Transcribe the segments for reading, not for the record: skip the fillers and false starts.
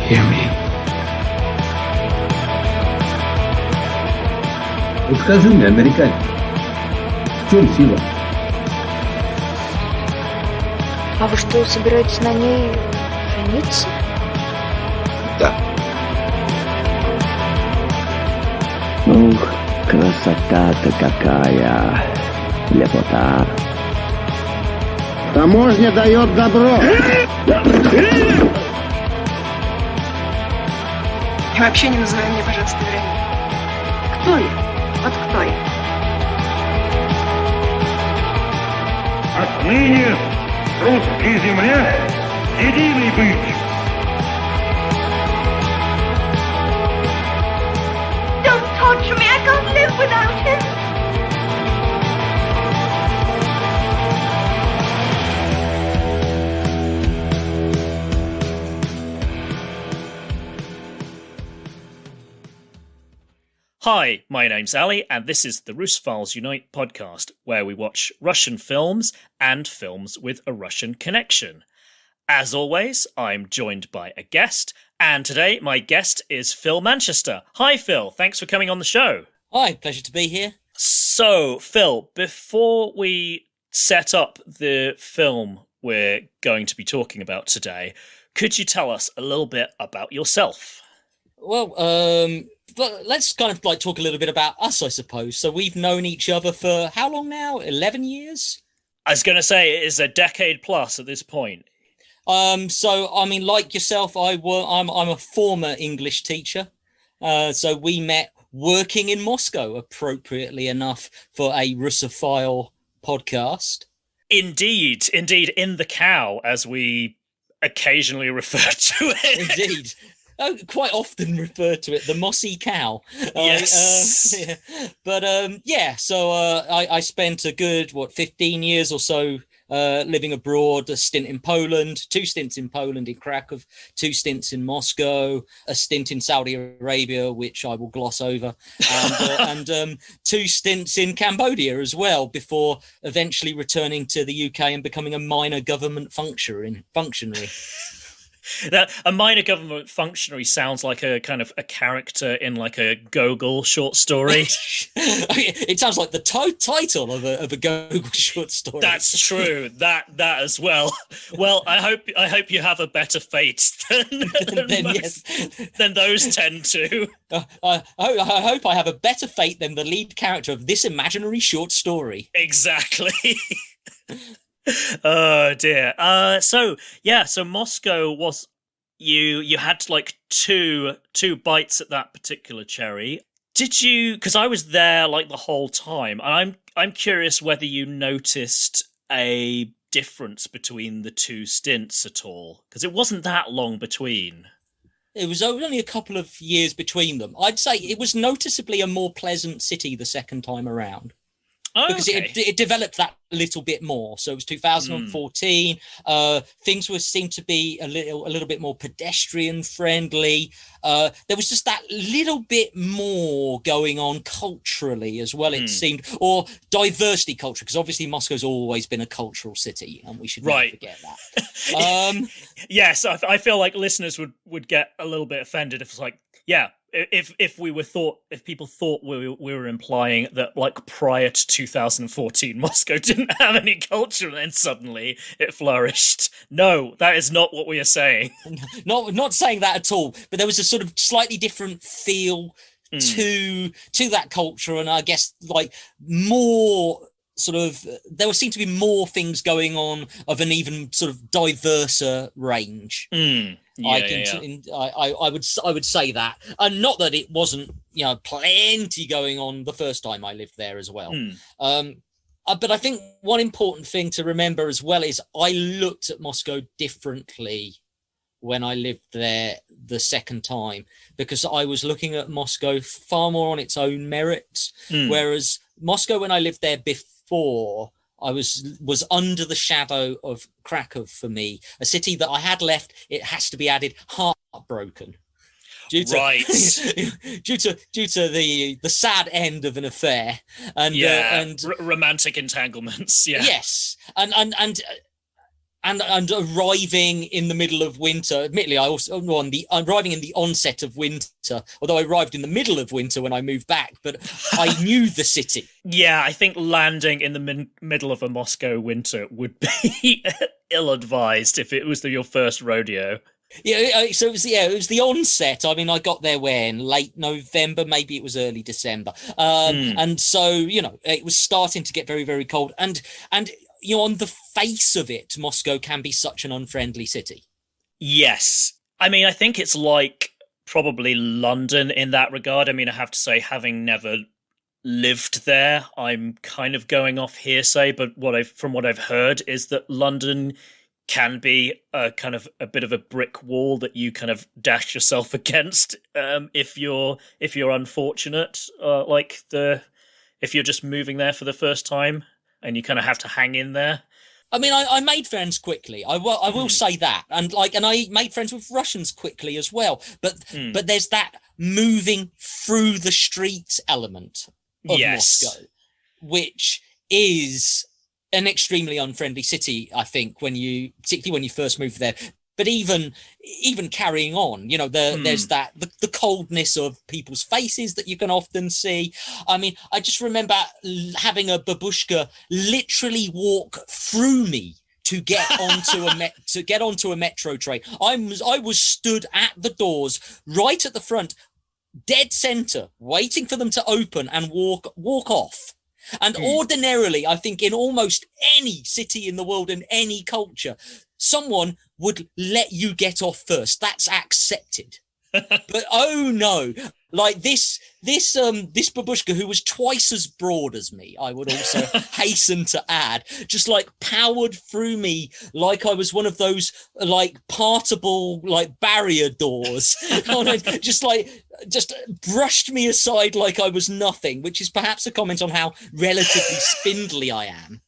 Hear me. Скажи мне, американец, в чем сила? А вы что, собираетесь на ней жениться? Да. Ух, красота-то какая, лепота. Таможня дает добро. И вообще не называй меня, пожалуйста, время. Кто я? Вот кто я? Отныне русской земле единый быть. Don't torture me, I can't live without him. Hi, my name's Ali, and this is the Russophiles Unite podcast, where we watch Russian films and films with a Russian connection. As always, I'm joined by a guest, and today my guest is Phil Manchester. Hi, Phil. Thanks for coming on the show. Hi, pleasure to be here. So, Phil, before we set up the film we're going to be talking about today, could you tell us a little bit about yourself? Well, let's kind of like talk a little bit about us, I suppose. So we've known each other for how long now? 11 years? I was going to say it is a decade plus at this point. So, I mean, like yourself, I'm a former English teacher. So we met working in Moscow, appropriately enough, for a Russophile podcast. Indeed, in the cow, as we occasionally refer to it. Indeed. Quite often referred to it, the mossy cow. Yes. Yeah. But so I spent a good, 15 years or so living abroad, a stint in Poland, 2 stints in Poland, in Krakow, 2 stints in Moscow, a stint in Saudi Arabia, which I will gloss over, and 2 stints in Cambodia as well, before eventually returning to the UK and becoming a minor government functionary. That a minor government functionary sounds like a kind of a character in like a Gogol short story. It sounds like the title of a Gogol short story. That's true. That as well. Well, I hope you have a better fate than those tend to. I hope I have a better fate than the lead character of this imaginary short story. Exactly. Oh dear. So Moscow was you had like two bites at that particular cherry. Did you? Because I was there like the whole time, and I'm curious whether you noticed a difference between the 2 stints at all, because it wasn't that long between. It was only a couple of years between them. I'd say it was noticeably a more pleasant city the second time around. Oh, because it developed that little bit more. So it was 2014. Things seemed to be a little bit more pedestrian friendly. There was just that little bit more going on culturally as well, it seemed, or diversity culture, because obviously Moscow's always been a cultural city, and we should never forget that. Yes, I feel like listeners would get a little bit offended if it's like, yeah. If people thought we were implying that like prior to 2014 Moscow didn't have any culture and then suddenly it flourished. No, that is not what we are saying. Not saying that at all. But there was a sort of slightly different feel to that culture, and I guess like more sort of there seemed to be more things going on of an even sort of diverser range. I would say that, and not that it wasn't, plenty going on the first time I lived there as well. But I think one important thing to remember as well is I looked at Moscow differently when I lived there the second time, because I was looking at Moscow far more on its own merits, whereas Moscow, when I lived there before, I was under the shadow of Krakow for me, a city that I had left, it has to be added, heartbroken. Due to the sad end of an affair and romantic entanglements. Yeah. Yes. And and arriving in the middle of winter. Admittedly, I also arriving in the onset of winter, although I arrived in the middle of winter when I moved back, but I knew the city. Yeah, I think landing in the middle of a Moscow winter would be ill-advised if it was your first rodeo. Yeah, so it was the onset. I mean, I got there when late November, maybe it was early December, and so it was starting to get very, very cold, and on the face of it, Moscow can be such an unfriendly city. Yes. I mean, I think it's like probably London in that regard. I mean, I have to say, having never lived there, I'm kind of going off hearsay, but from what I've heard is that London can be a kind of a bit of a brick wall that you kind of dash yourself against if you're unfortunate, if you're just moving there for the first time. And you kind of have to hang in there. I mean, I made friends quickly. I will say that, and I made friends with Russians quickly as well. But there's that moving through the streets element of Moscow, which is an extremely unfriendly city. I think particularly when you first move there. But even carrying on, there's the coldness of people's faces that you can often see. I mean, I just remember having a babushka literally walk through me to get onto a metro train. I was stood at the doors, right at the front, dead center, waiting for them to open and walk off. And ordinarily, I think in almost any city in the world, in any culture, someone would let you get off first. That's accepted. But oh no, like this babushka, who was twice as broad as me, I would also hasten to add, just like powered through me like I was one of those like partable like barrier doors. just brushed me aside like I was nothing, which is perhaps a comment on how relatively spindly I am.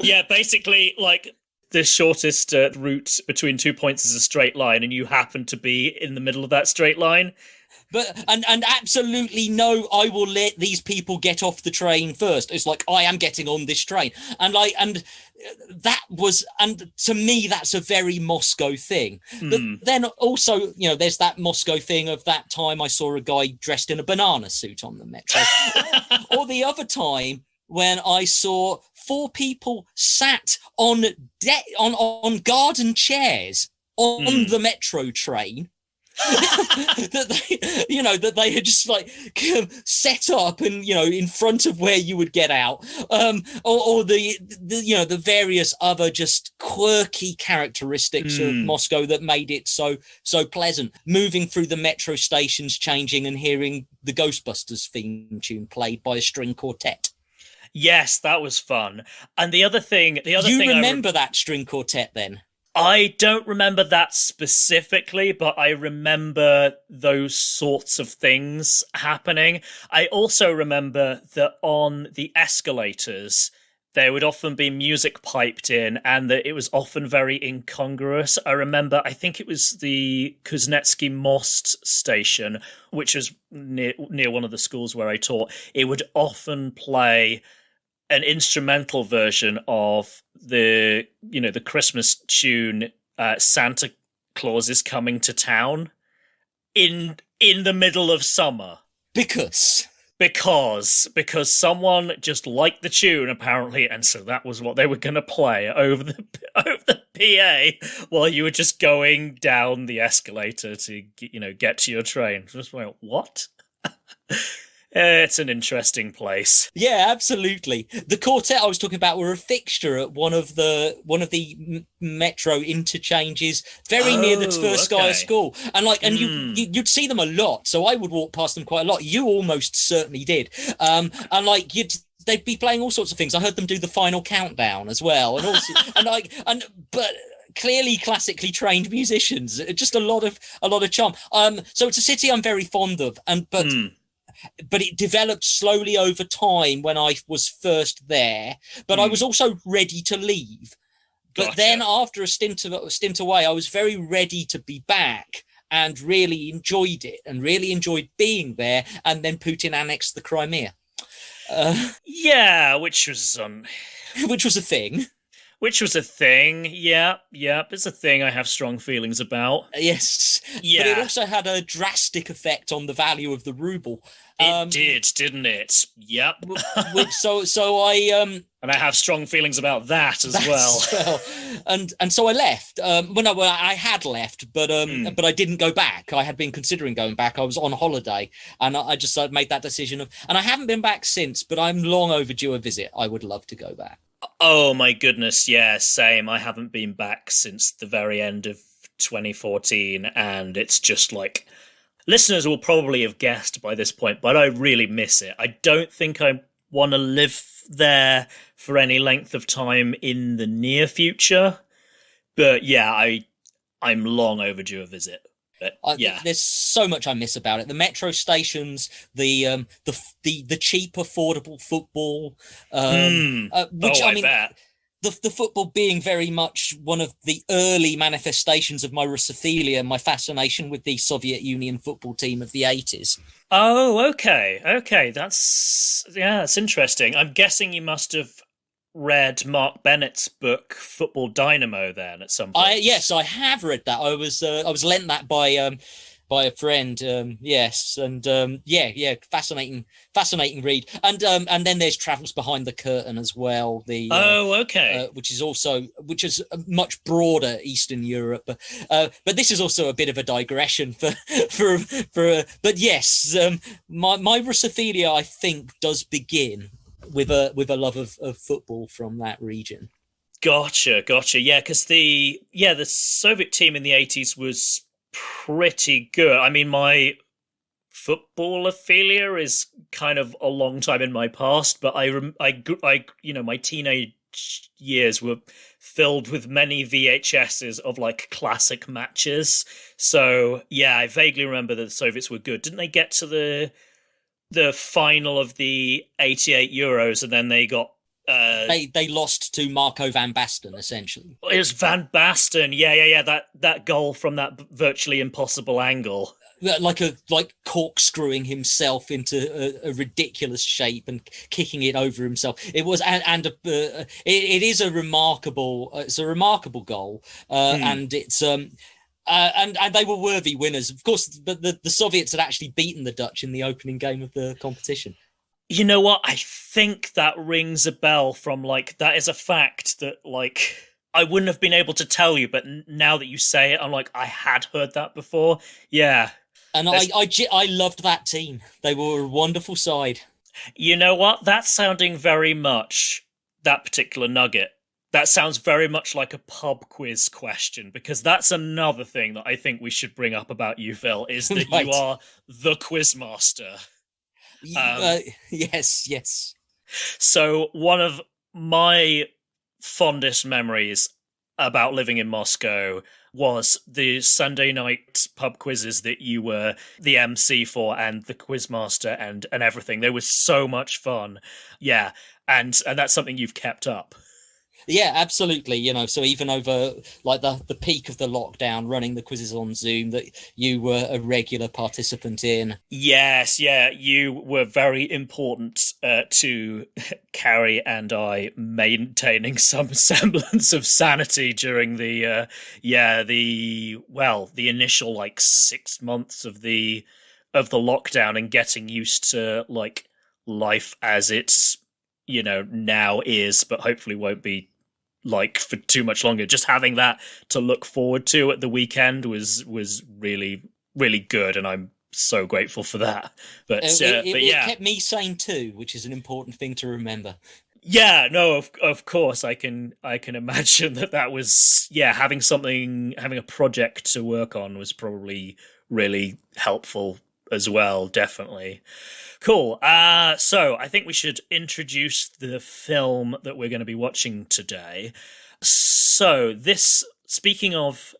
Yeah, basically, like the shortest route between 2 points is a straight line, and you happen to be in the middle of that straight line. But and absolutely no, I will let these people get off the train first. It's like I am getting on this train, and to me that's a very Moscow thing. But then also, there's that Moscow thing of that time I saw a guy dressed in a banana suit on the metro, or the other time when I saw 4 people sat on garden chairs on the metro train. that they had just like set up and in front of where you would get out, or the various other just quirky characteristics of Moscow that made it so pleasant. Moving through the metro stations, changing and hearing the Ghostbusters theme tune played by a string quartet. Yes, that was fun. And the other thing you remember that string quartet then? I don't remember that specifically, but I remember those sorts of things happening. I also remember that on the escalators, there would often be music piped in, and that it was often very incongruous. I remember, I think it was the Kuznetsky Most station, which was near one of the schools where I taught. It would often play an instrumental version of the Christmas tune Santa Claus is Coming to Town in the middle of summer. Because someone just liked the tune apparently, and so that was what they were going to play over the PA while you were just going down the escalator to get to your train. Just like, what? It's an interesting place. Yeah, absolutely. The quartet I was talking about were a fixture at one of the metro interchanges, very near the Tverskaya school, and you'd see them a lot. So I would walk past them quite a lot. You almost certainly did, and they'd be playing all sorts of things. I heard them do the Final Countdown as well, and also but clearly classically trained musicians. Just a lot of charm. So it's a city I'm very fond of, but it developed slowly over time when I was first there. But I was also ready to leave. But then after a stint away, I was very ready to be back and really enjoyed it and really enjoyed being there. And then Putin annexed the Crimea. Yeah, which was a thing. Which was a thing. Yeah. It's a thing I have strong feelings about. Yes. Yeah. But it also had a drastic effect on the value of the ruble. It did, didn't it? Yep. So I and I have strong feelings about that as well. And so I left. I had left, but I didn't go back. I had been considering going back. I was on holiday, and I just made that decision and I haven't been back since. But I'm long overdue a visit. I would love to go back. Oh my goodness, yeah, same. I haven't been back since the very end of 2014, and it's just like, listeners will probably have guessed by this point, but I really miss it. I don't think I want to live there for any length of time in the near future, but yeah, I'm long overdue a visit. But, yeah, there's so much I miss about it. The metro stations, the cheap, affordable football, which I bet. The football being very much one of the early manifestations of my Russophilia, my fascination with the Soviet Union football team of the 80s. Oh, okay, that's interesting. I'm guessing you must have read Mark Bennett's book Football Dynamo then at some point. Yes, I have read that. I was lent that by a friend. Yes, and fascinating read. And then there's Travels Behind the Curtain as well. Which is a much broader Eastern Europe. But this is also a bit of a digression but yes, my Russophilia, I think, does begin with a love of football from that region. Gotcha. Yeah, because the Soviet team in the 80s was pretty good. I mean, my footballophilia is kind of a long time in my past, but I my teenage years were filled with many VHSs of like classic matches. So yeah, I vaguely remember that the Soviets were good. Didn't they get to the final of the 88 Euros, and then they got they lost to Marco van Basten, essentially. It was Van Basten, yeah. That goal from that virtually impossible angle, like corkscrewing himself into a ridiculous shape and kicking it over himself. It was, it is a remarkable. It's a remarkable goal, and it's and they were worthy winners, of course. But the Soviets had actually beaten the Dutch in the opening game of the competition. You know what? I think that rings a bell from, like, that is a fact that, like, I wouldn't have been able to tell you, but now that you say it, I'm like, I had heard that before. Yeah. And I loved that team. They were a wonderful side. You know what? That's sounding very much, that particular nugget, that sounds very much like a pub quiz question, because that's another thing that I think we should bring up about you, Phil, is that right. You are the quizmaster. Yes. So one of my fondest memories about living in Moscow was the Sunday night pub quizzes that you were the MC for, and the quizmaster and everything. They were so much fun. Yeah. And that's something you've kept up. Yeah, absolutely. So even over like the peak of the lockdown, running the quizzes on Zoom, that you were a regular participant in. Yes, yeah, you were very important to Carrie and I maintaining some semblance of sanity during the initial like 6 months of the lockdown, and getting used to like life as it's now is, but hopefully won't be like for too much longer. Just having that to look forward to at the weekend was really, really good, and I'm so grateful for that. But it kept me sane too, which is an important thing to remember. Yeah, no, of course, I can imagine that was having a project to work on was probably really helpful as well, definitely. Cool. So I think we should introduce the film that we're going to be watching today. So speaking of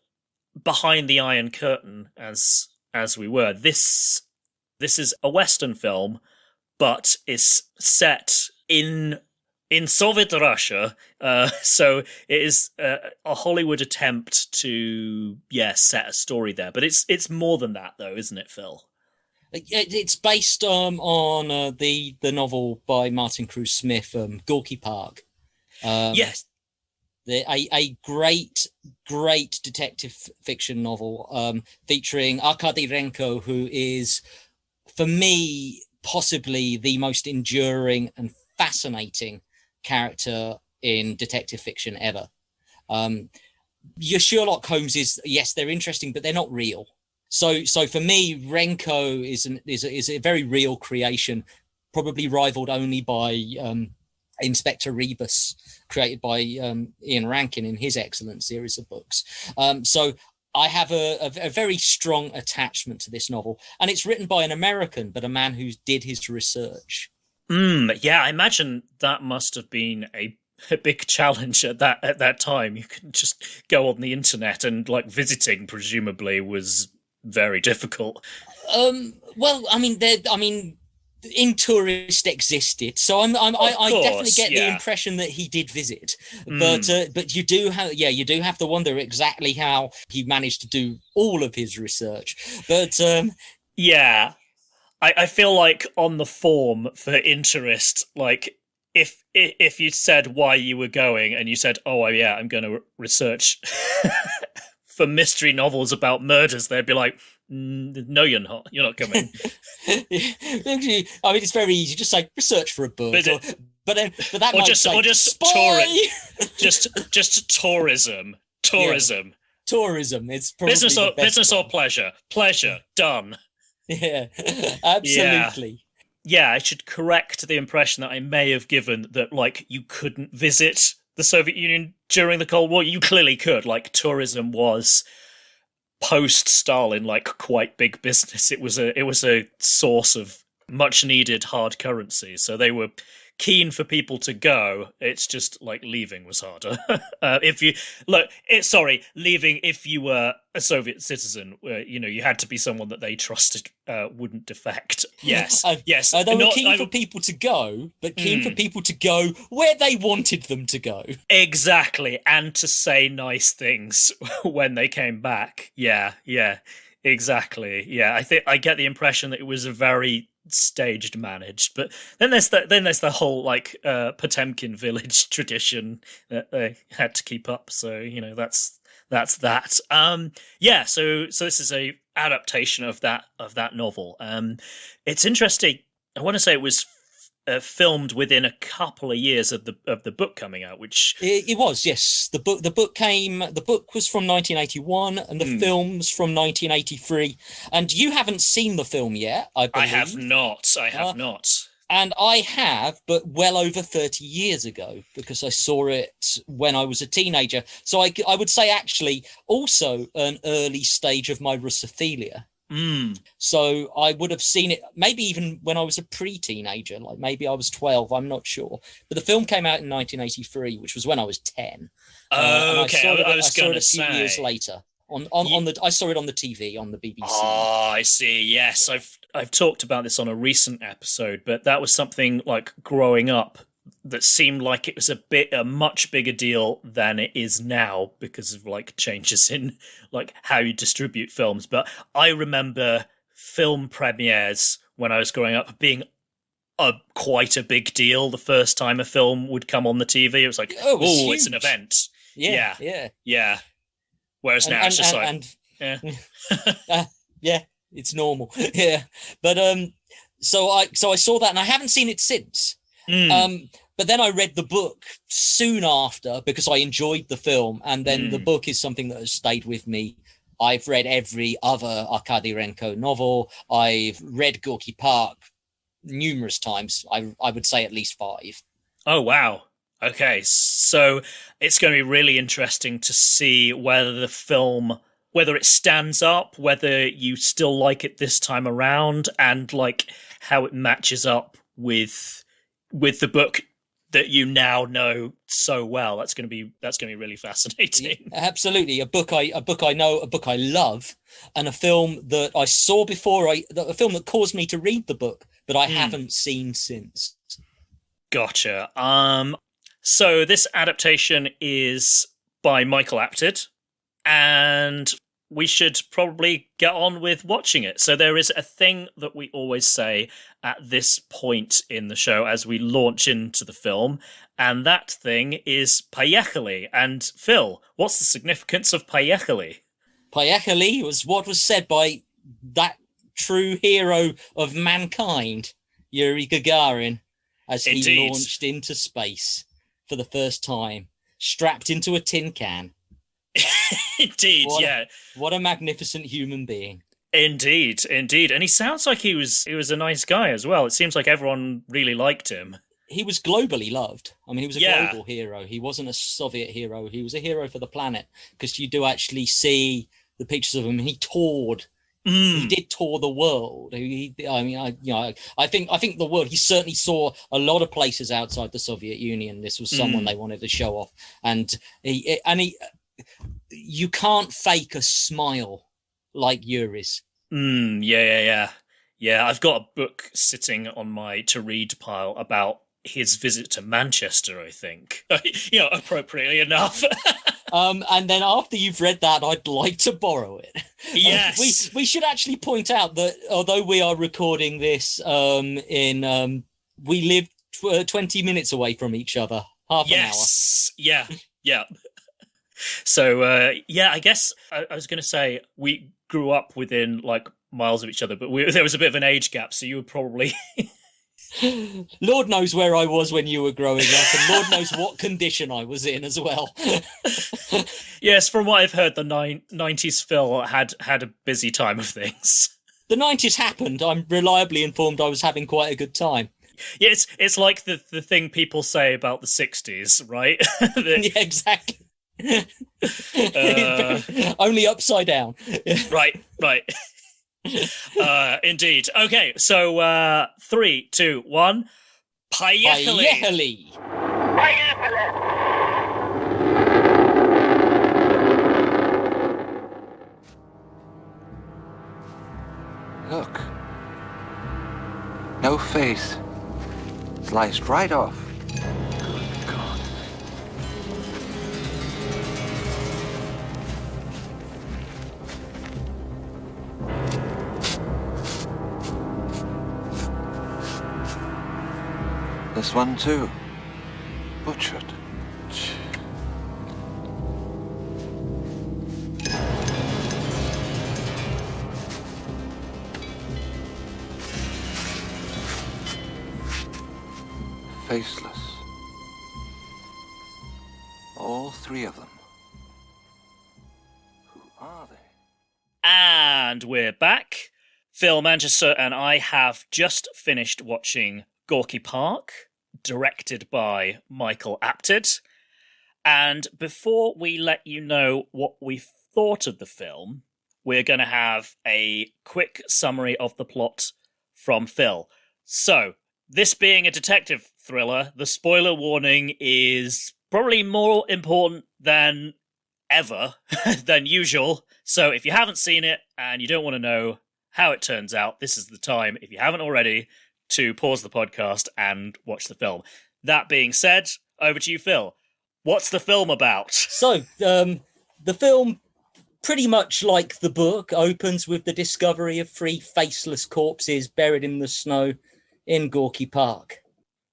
behind the Iron Curtain, as we were, this is a Western film, but is set in Soviet Russia. So it is a Hollywood attempt to set a story there. But it's more than that, though, isn't it, Phil? It's based on the novel by Martin Cruz Smith, Gorky Park. Yes. A great detective fiction novel featuring Arkady Renko, who is, for me, possibly the most enduring and fascinating character in detective fiction ever. Your Sherlock Holmeses, yes, they're interesting, but they're not real. So for me, Renko is a very real creation, probably rivaled only by Inspector Rebus, created by Ian Rankin in his excellent series of books. So I have a very strong attachment to this novel, and it's written by an American, but a man who did his research. Yeah, I imagine that must have been a big challenge at that time. You couldn't just go on the internet, and like visiting presumably was very difficult. Well, I mean, Intourist existed, so I definitely get the impression that he did visit, but you do have to wonder exactly how he managed to do all of his research. But I feel like on the form for Intourist, like if you said why you were going and you said, oh yeah, I'm going to research for mystery novels about murders, they'd be like, no, you're not. You're not coming. I mean, it's very easy. Just say research for a book, but that might just tourism. Yeah. Tourism. It's probably business or pleasure. Pleasure done. Yeah, absolutely. Yeah, I should correct the impression that I may have given that like you couldn't visit the Soviet Union during the Cold War. You clearly could. Like tourism was post-Stalin, like quite big business. It was a source of much needed hard currency. So they were keen for people to go. It's just like leaving was harder. Leaving if you were a Soviet citizen, you had to be someone that they trusted wouldn't defect. Yes, yes. They were keen for people to go, but keen for people to go where they wanted them to go. Exactly, and to say nice things when they came back. Yeah, exactly. Yeah, I think I get the impression that it was a very staged managed, but then there's the whole like Potemkin village tradition that they had to keep up, so that's that. So this is a adaptation of that novel. It's interesting. I want to say it was filmed within a couple of years of the book coming out, which it was. Yes, the book was from 1981 and the film's from 1983, and you haven't seen the film yet, I believe. I have not. And I have, but well over 30 years ago, because I saw it when I was a teenager. So I would say actually also an early stage of my Russophilia. So I would have seen it maybe even when I was a pre-teenager, like maybe I was 12, I'm not sure. But the film came out in 1983, which was when I was 10. Okay, I saw it a few years later. I saw it on the TV on the BBC. Oh, I see. Yes, I've talked about this on a recent episode, but that was something like growing up that seemed like it was a much bigger deal than it is now because of like changes in like how you distribute films. But I remember film premieres when I was growing up being quite a big deal. The first time a film would come on the TV, it was like, it's an event. Yeah. Whereas now it's just it's normal. Yeah, but so I saw that, and I haven't seen it since. But then I read the book soon after because I enjoyed the film, and then the book is something that has stayed with me. I've read every other Arkady Renko novel. I've read Gorky Park numerous times. I would say at least 5. Oh, wow. Okay, so it's going to be really interesting to see whether the film, whether it stands up, whether you still like it this time around, and like how it matches up with the book that you now know so well. That's going to be really fascinating. Yeah, absolutely, a book I know, a book I love, and a film that I saw before. A film that caused me to read the book, but I haven't seen since. Gotcha. So this adaptation is by Michael Apted, and we should probably get on with watching it. So there is a thing that we always say at this point in the show as we launch into the film, and that thing is Поехали. And Phil, what's the significance of Поехали? Поехали was what was said by that true hero of mankind, Yuri Gagarin, as he launched into space for the first time, strapped into a tin can. Indeed, What a magnificent human being. Indeed. And he sounds like he was a nice guy as well. It seems like everyone really liked him. He was globally loved. I mean, he was a global hero. He wasn't a Soviet hero. He was a hero for the planet, because you do actually see the pictures of him. He toured. He did tour the world. I think the world. He certainly saw a lot of places outside the Soviet Union. This was someone they wanted to show off, and he. You can't fake a smile like Yuri's. Yeah. I've got a book sitting on my to read pile about his visit to Manchester, I think. Appropriately enough. And then after you've read that, I'd like to borrow it. Yes. We should actually point out that although we are recording this we live 20 minutes away from each other, half an hour. Yeah. So, I guess I was going to say we grew up within like miles of each other, but there was a bit of an age gap, so you were probably... Lord knows where I was when you were growing up, and Lord knows what condition I was in as well. Yes, from what I've heard, the 90s Phil had a busy time of things. The 90s happened. I'm reliably informed I was having quite a good time. Yeah, it's like the thing people say about the 60s, right? Yeah, exactly. Only upside down. Right. Indeed. Okay, so 3, 2, 1. Поехали! Look. No face. Sliced right off. Good God. This one too. Butchered. Faceless. All three of them. Who are they? And we're back. Phil Manchester and I have just finished watching Gorky Park, directed by Michael Apted. And before we let you know what we thought of the film, we're going to have a quick summary of the plot from Phil. So, this being a detective thriller, the spoiler warning is probably more important than ever, than usual. So if you haven't seen it and you don't want to know how it turns out, this is the time, if you haven't already, to pause the podcast and watch the film. That being said, over to you, Phil. What's the film about? So, the film, pretty much like the book, opens with the discovery of 3 faceless corpses buried in the snow in Gorky Park.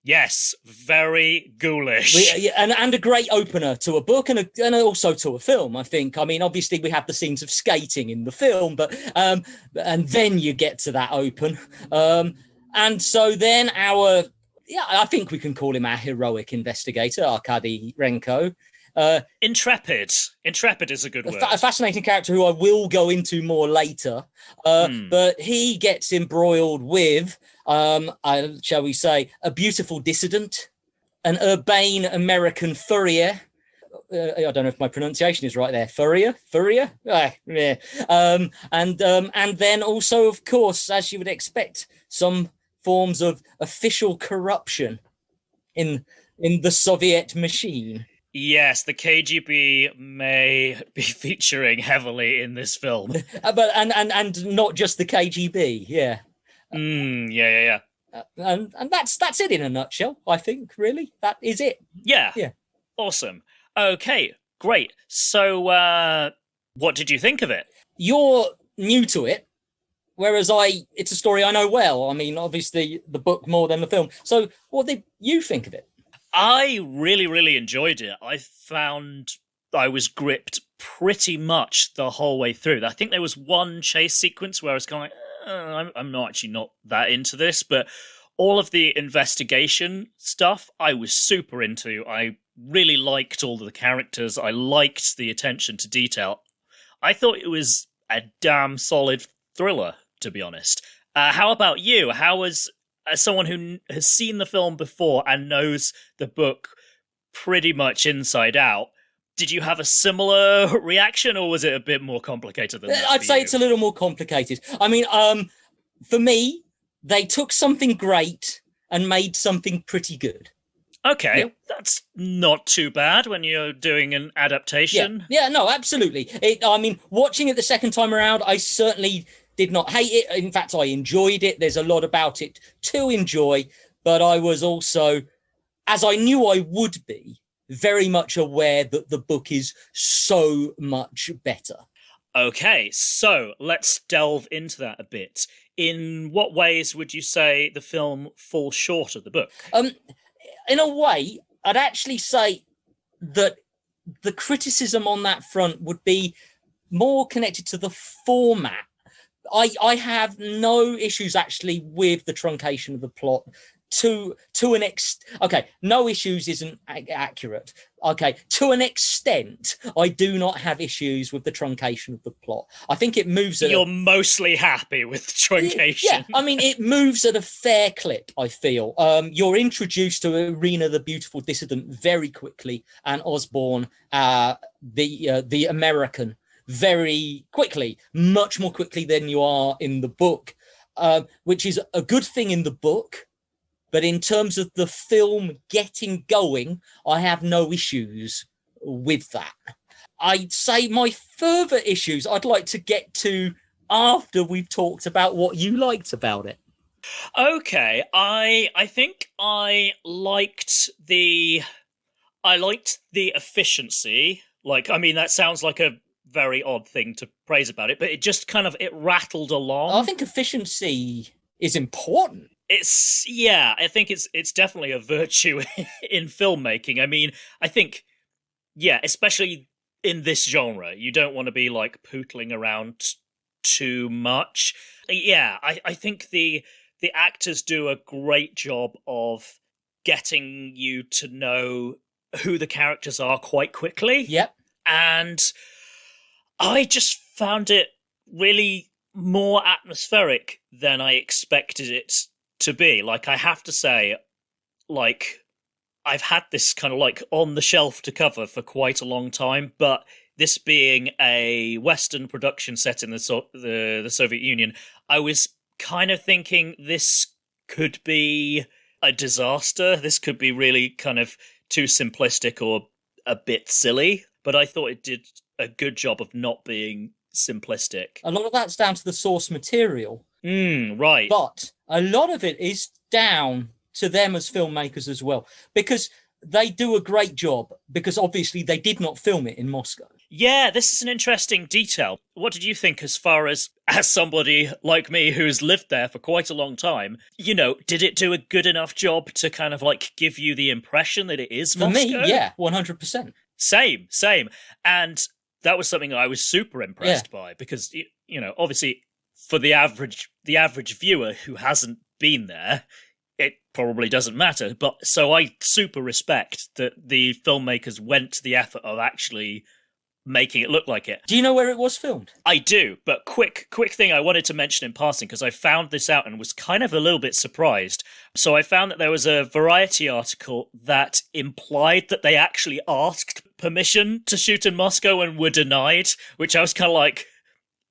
Yes, very ghoulish. And a great opener to a book and also to a film, I think. I mean, obviously we have the scenes of skating in the film, but and then you get to that open. And so then I think we can call him our heroic investigator, Arkady Renko. Intrepid. Intrepid is a good word. A fascinating character who I will go into more later. But he gets embroiled with, shall we say, a beautiful dissident, an urbane American furrier. I don't know if my pronunciation is right there. Furrier? Yeah. And then also, of course, as you would expect, some forms of official corruption in the Soviet machine. Yes, the KGB may be featuring heavily in this film. But and not just the KGB, yeah. Yeah. And that's it in a nutshell, I think, really. That is it. Yeah. Awesome. Okay, great. So what did you think of it? you're new to it, whereas it's a story I know well. I mean, obviously the book more than the film. So what did you think of it? I really, really enjoyed it. I found I was gripped pretty much the whole way through. I think there was one chase sequence where I was kind of like, I'm not that into this, but all of the investigation stuff I was super into. I really liked all of the characters. I liked the attention to detail. I thought it was a damn solid thriller, to be honest. How about you? How was, as someone who has seen the film before and knows the book pretty much inside out, did you have a similar reaction, or was it a bit more complicated than that? I'd say it's a little more complicated. I mean, for me, they took something great and made something pretty good. Okay, that's not too bad when you're doing an adaptation. Yeah, no, absolutely. I mean, watching it the second time around, I certainly did not hate it. In fact, I enjoyed it. There's a lot about it to enjoy, but I was also, as I knew I would be, very much aware that the book is so much better. Okay, so let's delve into that a bit. In what ways would you say the film falls short of the book? In a way, I'd actually say that the criticism on that front would be more connected to the format. I have no issues actually with the truncation of the plot to an extent. Okay, no issues isn't accurate. Okay, to an extent, I do not have issues with the truncation of the plot. I think it moves at You're mostly happy with truncation. Yeah, I mean, it moves at a fair clip, I feel. You're introduced to Irina the Beautiful Dissident very quickly, and Osborne, the American, very quickly, much more quickly than you are in the book, which is a good thing in the book. But in terms of the film getting going, I have no issues with that. I'd say my further issues I'd like to get to after we've talked about what you liked about it. Okay, I think I liked the efficiency. Like, I mean, that sounds like a very odd thing to praise about it, but it just kind of, it rattled along. I think efficiency is important. I think it's definitely a virtue in filmmaking. I mean, I think, especially in this genre, you don't want to be like pootling around too much. I think the actors do a great job of getting you to know who the characters are quite quickly. Yep. And I just found it really more atmospheric than I expected it to be. Like, I have to say, like, I've had this kind of like on the shelf to cover for quite a long time, but this being a Western production set in the Soviet Union, I was kind of thinking this could be a disaster. This could be really kind of too simplistic or a bit silly, but I thought it did a good job of not being simplistic. A lot of that's down to the source material. Right. But a lot of it is down to them as filmmakers as well, because they do a great job, because obviously they did not film it in Moscow. Yeah, this is an interesting detail. What did you think as far as somebody like me who's lived there for quite a long time, did it do a good enough job to kind of like give you the impression that it is Moscow? For me, yeah, 100%. Same. And that was something I was super impressed by, because, obviously for the average viewer who hasn't been there, it probably doesn't matter. But so I super respect that the filmmakers went to the effort of actually making it look like it. Do you know where it was filmed? I do, but quick thing I wanted to mention in passing, because I found this out and was kind of a little bit surprised. So I found that there was a Variety article that implied that they actually asked permission to shoot in Moscow and were denied, which I was kind of like,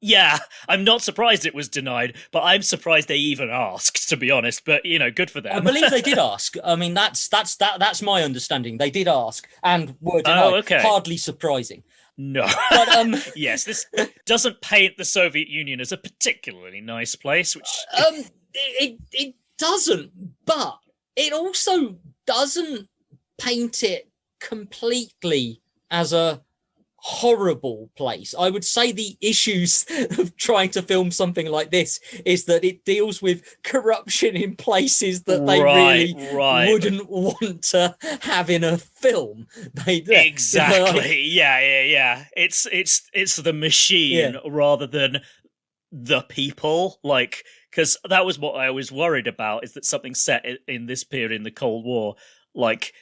yeah, I'm not surprised it was denied, but I'm surprised they even asked, to be honest. But, good for them. I believe they did ask. I mean, that's my understanding. They did ask and were denied. Oh, okay. Hardly surprising. No. But, yes, this doesn't paint the Soviet Union as a particularly nice place, which... It doesn't, but it also doesn't paint it completely as a horrible place. I would say the issues of trying to film something like this is that it deals with corruption in places that they really wouldn't want to have in a film. Exactly. Yeah. It's the machine rather than the people. Like, because that was what I was worried about, is that something set in this period in the Cold War, like,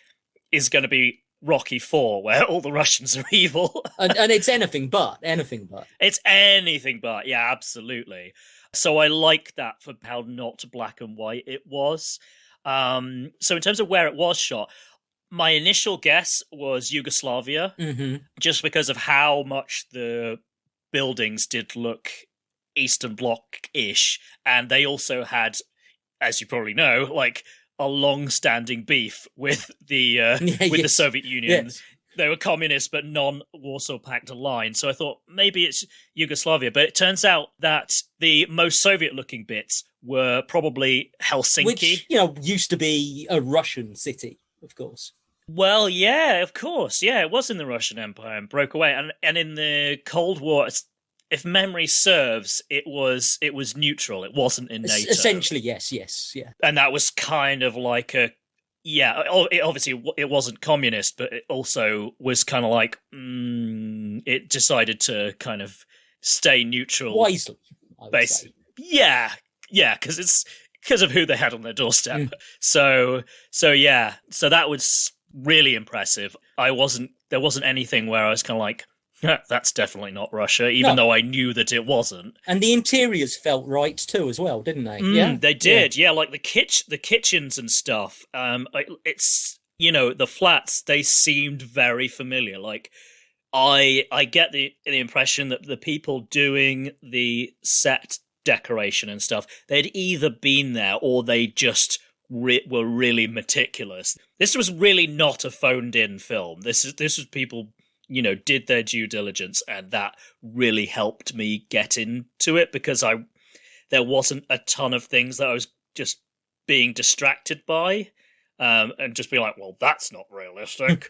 is going to be Rocky IV, where all the Russians are evil. and it's anything but. It's anything but, yeah, absolutely. So I like that for how not black and white it was. So in terms of where it was shot, my initial guess was Yugoslavia, just because of how much the buildings did look Eastern Bloc-ish, and they also had, as you probably know, like, a long-standing beef with the the Soviet Union. Yes. They were communists, but non-Warsaw Pact aligned. So I thought maybe it's Yugoslavia, but it turns out that the most Soviet-looking bits were probably Helsinki, which used to be a Russian city, of course. Well, yeah, of course, yeah, it was in the Russian Empire and broke away, and in the Cold War, if memory serves, it was neutral. It wasn't in NATO. Essentially, yes, yeah. And that was kind of like obviously it wasn't communist, but it also was kind of like, it decided to kind of stay neutral. Wisely, I would say. Yeah, because of who they had on their doorstep. So that was really impressive. There wasn't anything where I was kind of like, that's definitely not Russia, even though I knew that it wasn't. And the interiors felt right too, as well, didn't they? They did. Yeah, like the kitchens and stuff. It's the flats. They seemed very familiar. Like I get the impression that the people doing the set decoration and stuff, they'd either been there or they just were really meticulous. This was really not a phoned-in film. This was people, did their due diligence, and that really helped me get into it, because there wasn't a ton of things that I was just being distracted by, and just be like, well, that's not realistic.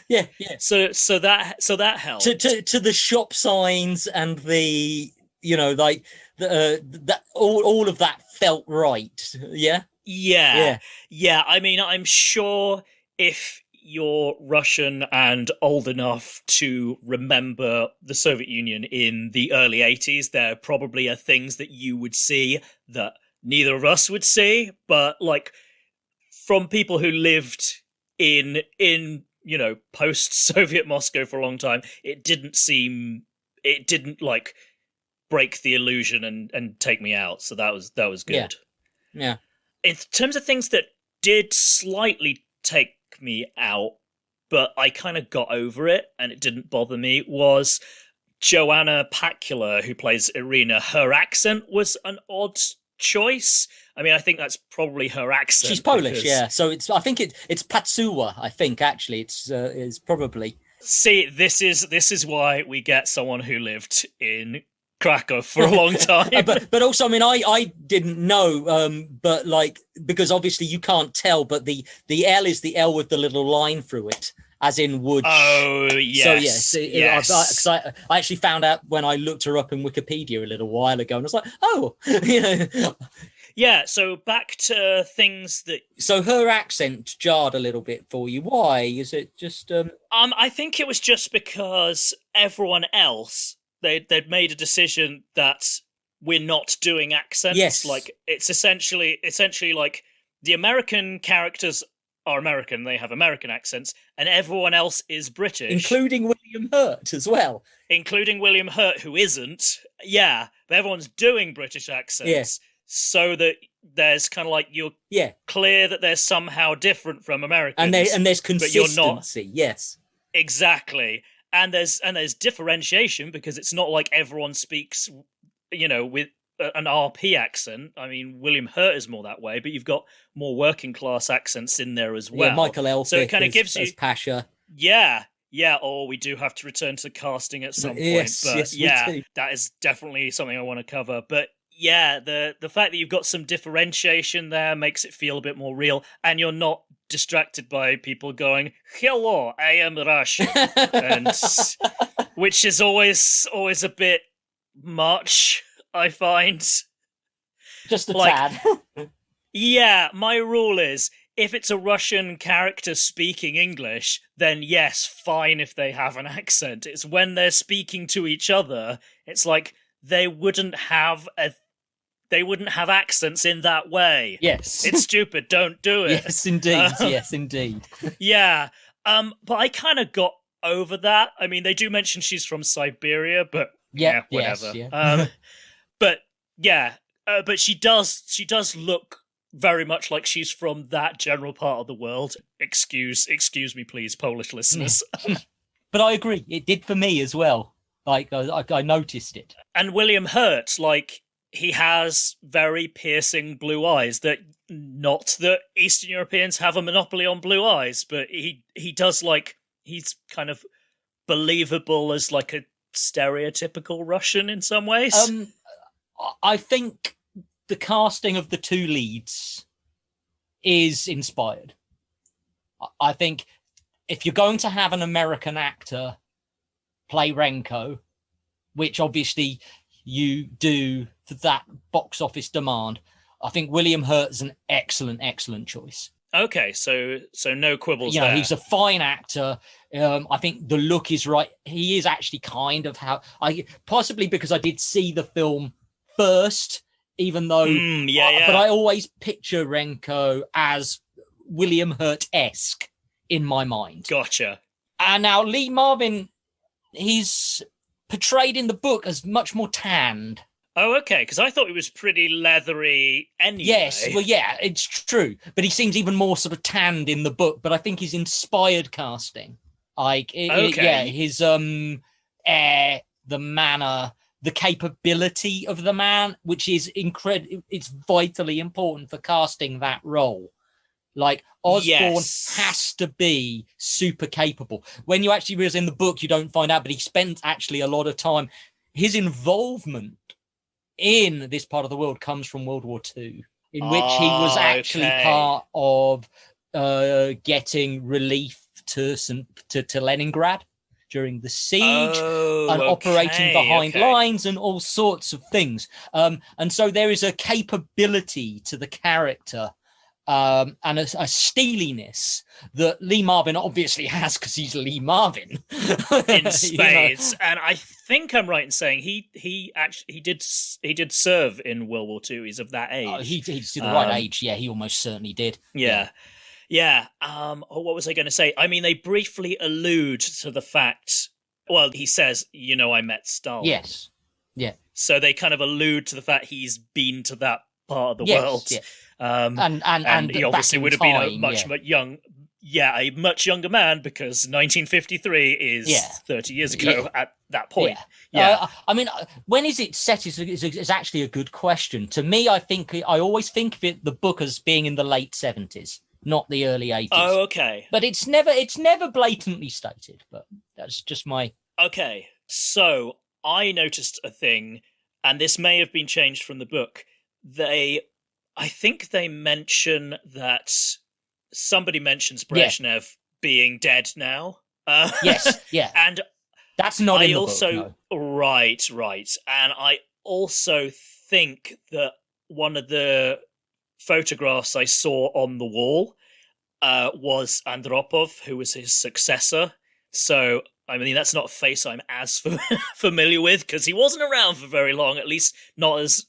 Yeah. So that helped. To the shop signs and the that all of that felt right. Yeah. I mean, I'm sure if you're Russian and old enough to remember the Soviet Union in the early 80s, there probably are things that you would see that neither of us would see, but like from people who lived in post-Soviet Moscow for a long time, it didn't like break the illusion and take me out. So that was good. Yeah. In terms of things that did slightly take me out, but I kind of got over it and it didn't bother me, was Joanna Pacula, who plays Irina. Her accent was an odd choice. I mean, I think that's probably her accent. She's Polish, yeah. So I think it's Patsuwa. I think actually it's probably. See, this is why we get someone who lived in Krakow for a long time. but also, I mean, I didn't know, but like, because obviously you can't tell, but the L is the L with the little line through it, as in wood. Oh, yes. So yes. I actually found out when I looked her up in Wikipedia a little while ago, and I was like, oh, Yeah, so back to things that... So her accent jarred a little bit for you. Why? Is it just... I think it was just because everyone else... They'd made a decision that we're not doing accents. Yes. Like, it's essentially like the American characters are American, they have American accents, and everyone else is British. Including William Hurt as well. Including William Hurt, who isn't. Yeah, but everyone's doing British accents. Yeah. So that there's kind of like, you're clear that they're somehow different from Americans. And there's consistency, but you're not. Yes. Exactly. And there's differentiation, because it's not like everyone speaks, with an RP accent. I mean, William Hurt is more that way, but you've got more working class accents in there as well. Yeah, Michael Elphick, so it kind of gives you Pasha. Yeah. Or we do have to return to casting at some point. Yes, but we do. that is definitely something I want to cover. But yeah, the fact that you've got some differentiation there makes it feel a bit more real, and you're not distracted by people going, "Hello, I am Russian," and which is always a bit much, I find. Just a tad. Yeah, my rule is, if it's a Russian character speaking English, then yes, fine if they have an accent. It's when they're speaking to each other, it's like they wouldn't have accents in that way. Yes. It's stupid, don't do it. Yes, indeed. Yes, indeed. Yeah. But I kind of got over that. I mean, they do mention she's from Siberia, but yeah, whatever. Yes, yeah. But yeah, but she does look very much like she's from that general part of the world. Excuse me, please, Polish listeners. But I agree. It did for me as well. Like, I noticed it. And William Hurt, like, he has very piercing blue eyes. Not that Eastern Europeans have a monopoly on blue eyes, but he does, like, he's kind of believable as, like, a stereotypical Russian in some ways. I think the casting of the two leads is inspired. I think if you're going to have an American actor play Renko, which obviously you do for that box office demand, I think William Hurt is an excellent choice. Okay, so no quibbles there. He's a fine actor. I think the look is right. He is actually kind of how possibly because I did see the film first, even though but I always picture Renko as William Hurt-esque in my mind. Gotcha. And now Lee Marvin, he's portrayed in the book as much more tanned. Oh, okay, because I thought he was pretty leathery anyway. Yes, well, yeah, it's true. But he seems even more sort of tanned in the book, but I think he's inspired casting. His air, the manner, the capability of the man, which is incredible. It's vitally important for casting that role. Like, Osborne has to be super capable. When you actually realize in the book, you don't find out, but he spent actually a lot of time. His involvement in this part of the world comes from World War II, in which he was actually part of getting relief to Leningrad during the siege and operating behind lines and all sorts of things. And so there is a capability to the character and a steeliness that Lee Marvin obviously has because he's Lee Marvin in spades. And I think I'm right in saying he did serve in World War II. He's of that age. He's the right age. Yeah, he almost certainly did. Yeah. What was I going to say? I mean, they briefly allude to the fact. Well, he says, I met Stalin. Yes. Yeah. So they kind of allude to the fact he's been to that part of the world. Yeah. And he obviously would have been a a much younger man because 1953 is 30 years ago at that point. Yeah. I mean, when is it set is actually a good question. To me, I always think of the book as being in the late 70s, not the early 80s. Oh, okay. But it's never blatantly stated, but that's just my... Okay, so I noticed a thing, and this may have been changed from the book. I think they mention that somebody mentions Brezhnev being dead now. Yes, yeah. And that's not in the book, no. Right. And I also think that one of the photographs I saw on the wall was Andropov, who was his successor. So, I mean, that's not a face I'm as familiar with because he wasn't around for very long, at least not as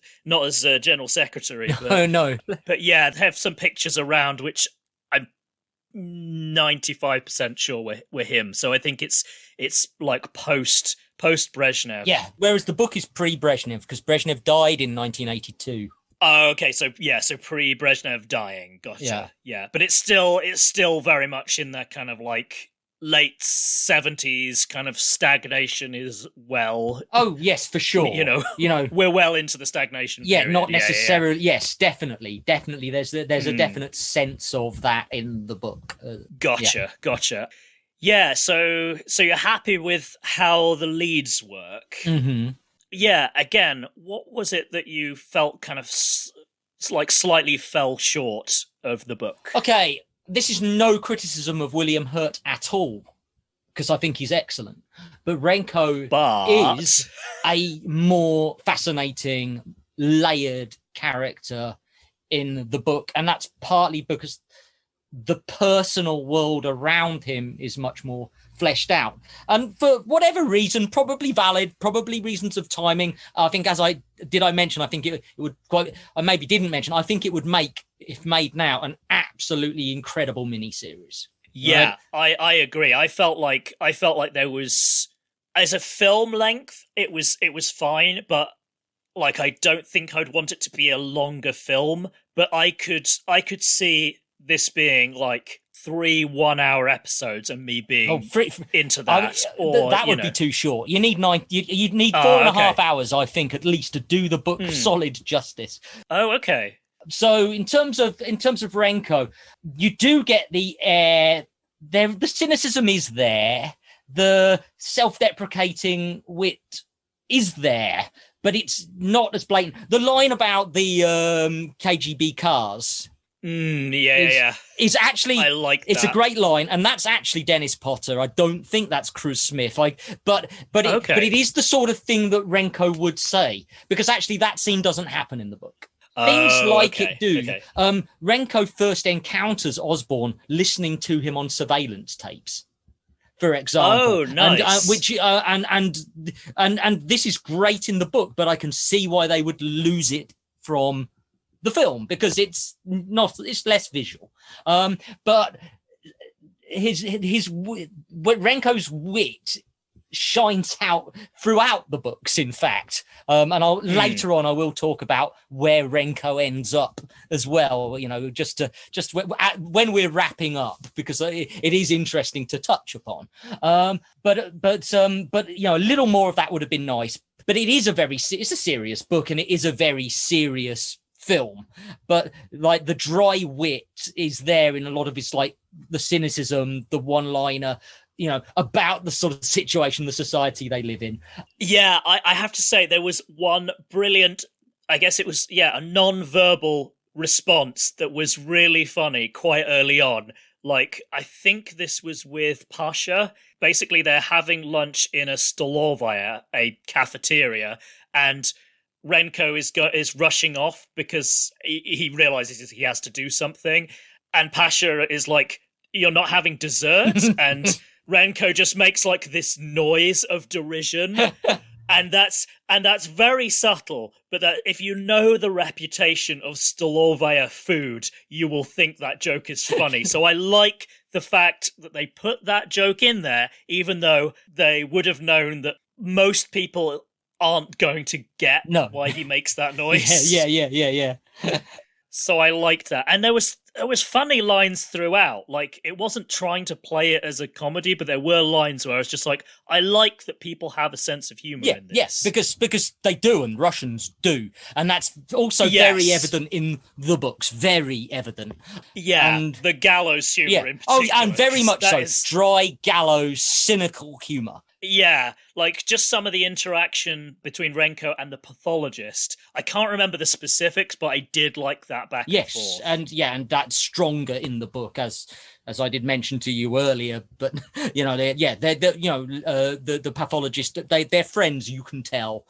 general secretary. But, no. But yeah, they have some pictures around which I'm 95% sure were him. So I think it's like post Brezhnev. Yeah, whereas the book is pre-Brezhnev because Brezhnev died in 1982. Oh, okay. So pre-Brezhnev dying. Gotcha. Yeah. But it's still very much in that kind of like late 70s kind of stagnation is well. Oh, yes, for sure. We're well into the stagnation period. Not necessarily. Yeah. Yes, definitely. There's a definite sense of that in the book. Gotcha. Yeah. So you're happy with how the leads work. Mm-hmm. yeah, again, what was it that you felt kind of like slightly fell short of the book? Okay, this is no criticism of William Hurt at all, because I think he's excellent. But Renko is a more fascinating, layered character in the book. And that's partly because the personal world around him is much more fleshed out. And for whatever reason, probably valid, probably reasons of timing, I think, as I mention, I think it would quite, I maybe didn't mention, I think it would make, if made now, an absolutely incredible miniseries. Yeah, right? I agree. I felt like there was, as a film length, it was fine, but like I don't think I'd want it to be a longer film. But I could see this being like 3 1-hour episodes and me being into that. That would be too short. You need you'd need 4.5 hours, I think, at least, to do the book solid justice. Oh, okay. So in terms of Renko, you do get the cynicism is there, the self-deprecating wit is there, but it's not as blatant. The line about the KGB cars is actually, I like that. It's a great line, and that's actually Dennis Potter. I don't think that's Cruz Smith. But it is the sort of thing that Renko would say, because actually that scene doesn't happen in the book. Things like it do. Okay. Renko first encounters Osborne listening to him on surveillance tapes, for example. Oh, nice. And this is great in the book, but I can see why they would lose it from the film, because it's less visual. But Renko's wit shines out throughout the books, in fact. And later on I will talk about where Renko ends up as well, just when we're wrapping up, because it is interesting to touch upon. But a little more of that would have been nice. But it's a serious book, and it is a very serious film, but like the dry wit is there in a lot of its, like the cynicism, the one-liner, about the sort of situation, the society they live in. Yeah, I have to say there was one brilliant, I guess it was, a non-verbal response that was really funny quite early on. Like, I think this was with Pasha. Basically, they're having lunch in a stolovaya, a cafeteria, and Renko is rushing off because he realizes he has to do something. And Pasha is like, "You're not having dessert?" And Renko just makes like this noise of derision. And that's very subtle, but that if you know the reputation of Stolovaya food, you will think that joke is funny. So I like the fact that they put that joke in there, even though they would have known that most people aren't going to get why he makes that noise. Yeah. So I liked that. And there was funny lines throughout. Like, it wasn't trying to play it as a comedy, but there were lines where I was just like, I like that people have a sense of humor in this. Yes, because they do, and Russians do. And that's also very evident in the books. Very evident. Yeah, and the gallows humor in particular. Oh, and very much so. Dry, gallows, cynical humor. Yeah, like just some of the interaction between Renko and the pathologist. I can't remember the specifics, but I did like that back and forth. And that's stronger in the book, as I did mention to you earlier. But the pathologist, they're friends, you can tell.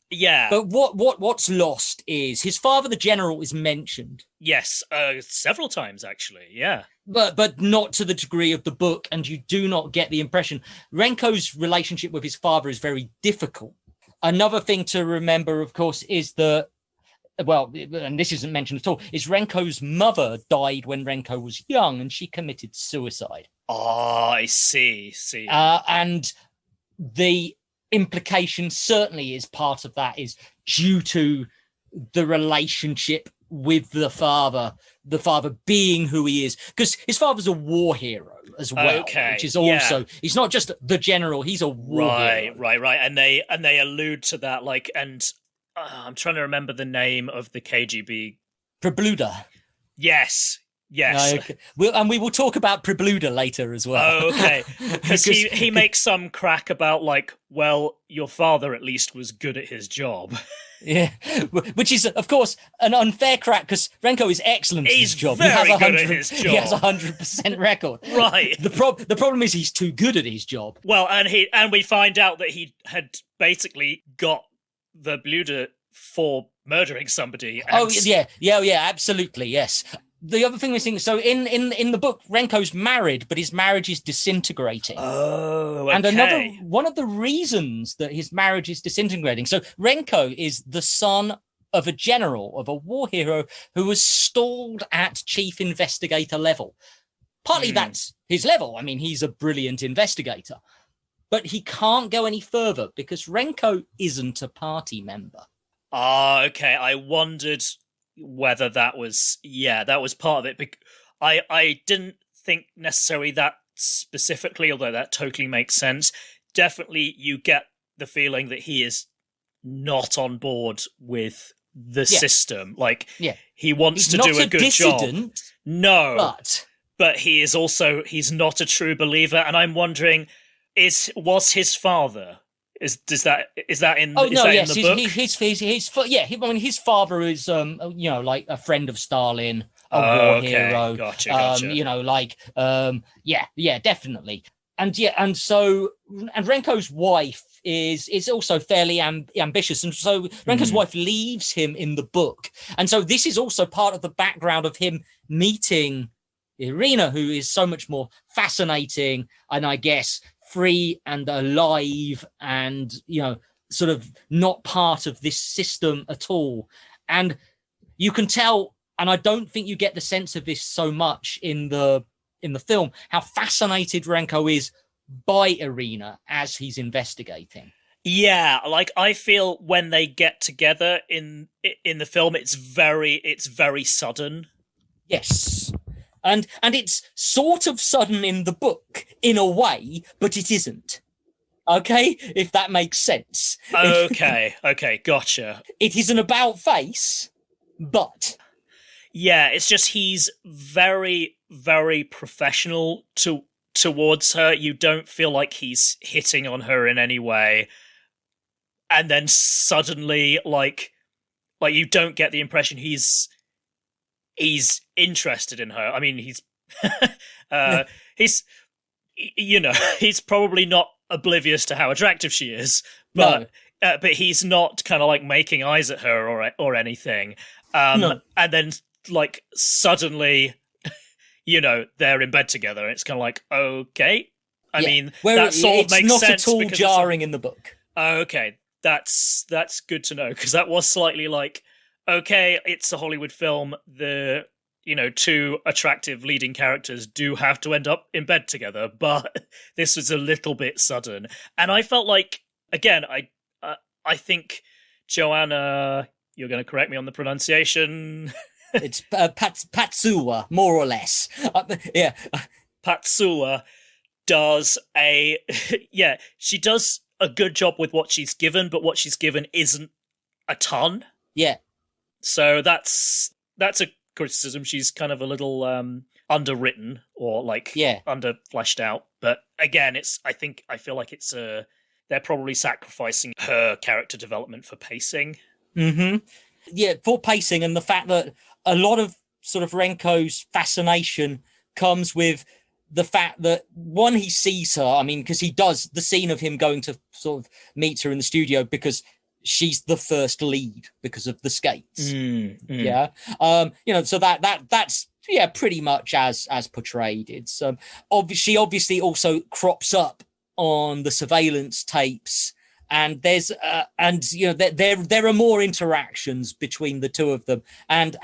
Yeah. But what's lost is his father, the general, is mentioned. Yes, several times actually. Yeah. But not to the degree of the book, and you do not get the impression. Renko's relationship with his father is very difficult. Another thing to remember, of course, is that, well, and this isn't mentioned at all, is Renko's mother died when Renko was young, and she committed suicide. Oh, I see. And the implication certainly is part of that is due to the relationship with the father being who he is, because his father's a war hero as well, which is also he's not just the general, he's a war hero. Right. And they allude to that, like, and I'm trying to remember the name of the KGB. Prabluda. Yes. Yes. Okay. We will talk about Prabluda later as well. Oh, okay. Because he makes some crack about, like, well, your father at least was good at his job. Yeah, which is, of course, an unfair crack because Renko is excellent at his job. Very good at his job. He has 100% record. Right. The problem is he's too good at his job. Well, and we find out that he had basically got the Bluda for murdering somebody. Oh, yeah, absolutely, yes. The other thing we think, so in the book, Renko's married, but his marriage is disintegrating. Oh, okay. And one of the reasons that his marriage is disintegrating. So Renko is the son of a general, of a war hero who was stalled at chief investigator level. Partly that's his level. I mean, he's a brilliant investigator, but he can't go any further because Renko isn't a party member. Ah, okay. I wondered whether that was part of it. I didn't think necessarily that specifically, although that totally makes sense. Definitely you get the feeling that he is not on board with the system. Like, he wants to do a good job. No, but he's not a true believer. And I'm wondering, was his father? Is that in the book? His father is like a friend of Stalin, a war hero. Gotcha. Definitely. And Renko's wife is also fairly ambitious, and so Renko's wife leaves him in the book, and so this is also part of the background of him meeting Irina, who is so much more fascinating and I guess free and alive and, sort of not part of this system at all. And you can tell, and I don't think you get the sense of this so much in the film, how fascinated Renko is by Irina as he's investigating. Yeah, like I feel when they get together in the film, it's very sudden. Yes. And it's sort of sudden in the book, in a way, but it isn't. Okay? If that makes sense. Okay, gotcha. It is an about face, but... Yeah, it's just he's very, very professional towards her. You don't feel like he's hitting on her in any way. And then suddenly, like you don't get the impression he's interested in her. I mean, he's he's probably not oblivious to how attractive she is, but he's not kind of like making eyes at her or anything. And then like suddenly, they're in bed together. It's kind of like, okay. I mean, that sort of makes sense. It's not at all jarring in the book. Okay, that's good to know, because that was slightly like, okay, it's a Hollywood film. The two attractive leading characters do have to end up in bed together, but this was a little bit sudden. And I felt like, again, I think, Joanna, you're going to correct me on the pronunciation. It's Patsua, more or less. Patsua does she does a good job with what she's given, but what she's given isn't a ton. Yeah. So that's a criticism. She's kind of a little underwritten or under fleshed out. But again, I feel like they're probably sacrificing her character development for pacing. Mm-hmm. Yeah, for pacing, and the fact that a lot of sort of Renko's fascination comes with the fact that, one, he sees her. I mean, because he does the scene of him going to sort of meet her in the studio because she's the first lead because of the skates. Yeah. So that's pretty much as portrayed. It's obviously also crops up on the surveillance tapes, and there's there are more interactions between the two of them, and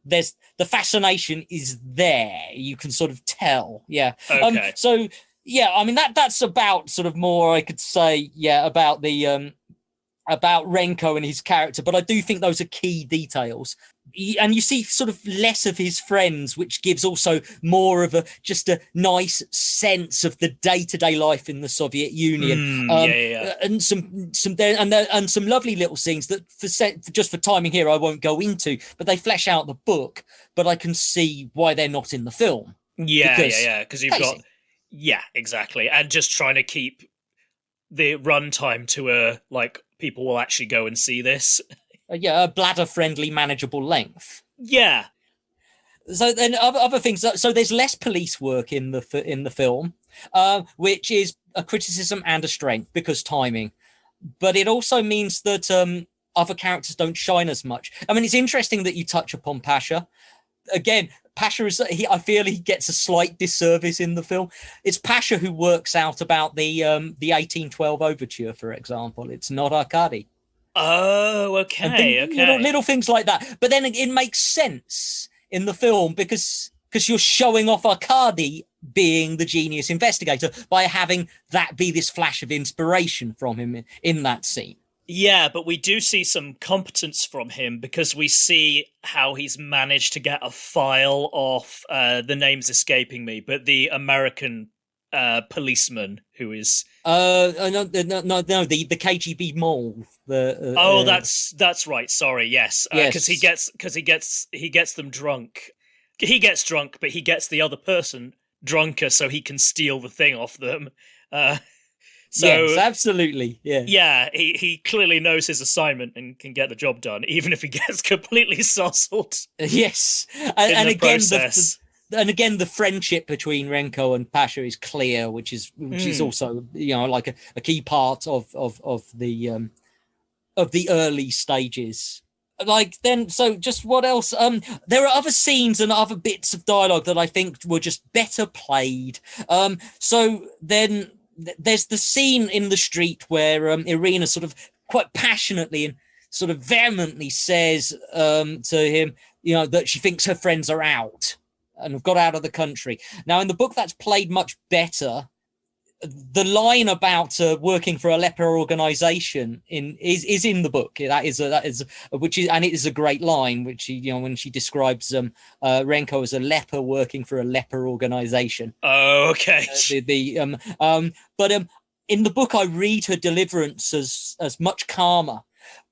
there's the fascination is there. You can sort of tell. Yeah. Okay. I mean that's about sort of more I could say. Yeah, about the about Renko and his character, but I do think those are key details. And you see sort of less of his friends, which gives also more of just a nice sense of the day-to-day life in the Soviet Union. And some lovely little scenes that just for timing here I won't go into, but they flesh out the book, but I can see why they're not in the film. Because you've got exactly, and just trying to keep the runtime to a people will actually go and see this. A bladder-friendly, manageable length. Yeah. So then other things. So there's less police work in the film, which is a criticism and a strength because timing. But it also means that other characters don't shine as much. I mean, it's interesting that you touch upon Pasha. Again, Pasha I feel he gets a slight disservice in the film. It's Pasha who works out about the 1812 overture, for example. It's not Arkady. Oh, okay. Little things like that. But then it makes sense in the film because you're showing off Arkady being the genius investigator by having that be this flash of inspiration from him in that scene. Yeah, but we do see some competence from him because we see how he's managed to get a file off, the name's escaping me, but the American policeman who is... the KGB mole. That's right. Sorry, yes. Because he gets them drunk. He gets drunk, but he gets the other person drunker so he can steal the thing off them. Yes, absolutely. Yeah. Yeah, he clearly knows his assignment and can get the job done, even if he gets completely sozzled. Yes. And again, the friendship between Renko and Pasha is clear, which is also, like a key part of the early stages. So just what else? There are other scenes and other bits of dialogue that I think were just better played. So then there's the scene in the street where Irina sort of quite passionately and sort of vehemently says to him, that she thinks her friends are out and have got out of the country. Now, in the book, that's played much better. The line about working for a leper organization is in the book. It is a great line, which when she describes Renko as a leper working for a leper organization. Oh, okay. But in the book, I read her deliverance as much calmer.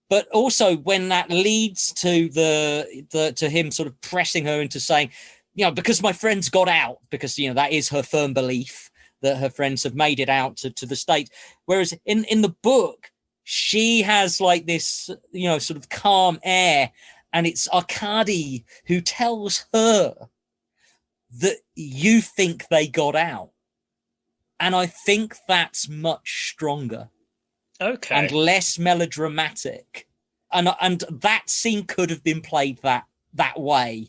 But also when that leads to to him sort of pressing her into saying, because my friends got out, because that is her firm belief that her friends have made it out to the States. Whereas in the book, she has like this, sort of calm air, and it's Arkady who tells her that you think they got out. And I think that's much stronger. Okay. And less melodramatic. And that scene could have been played that way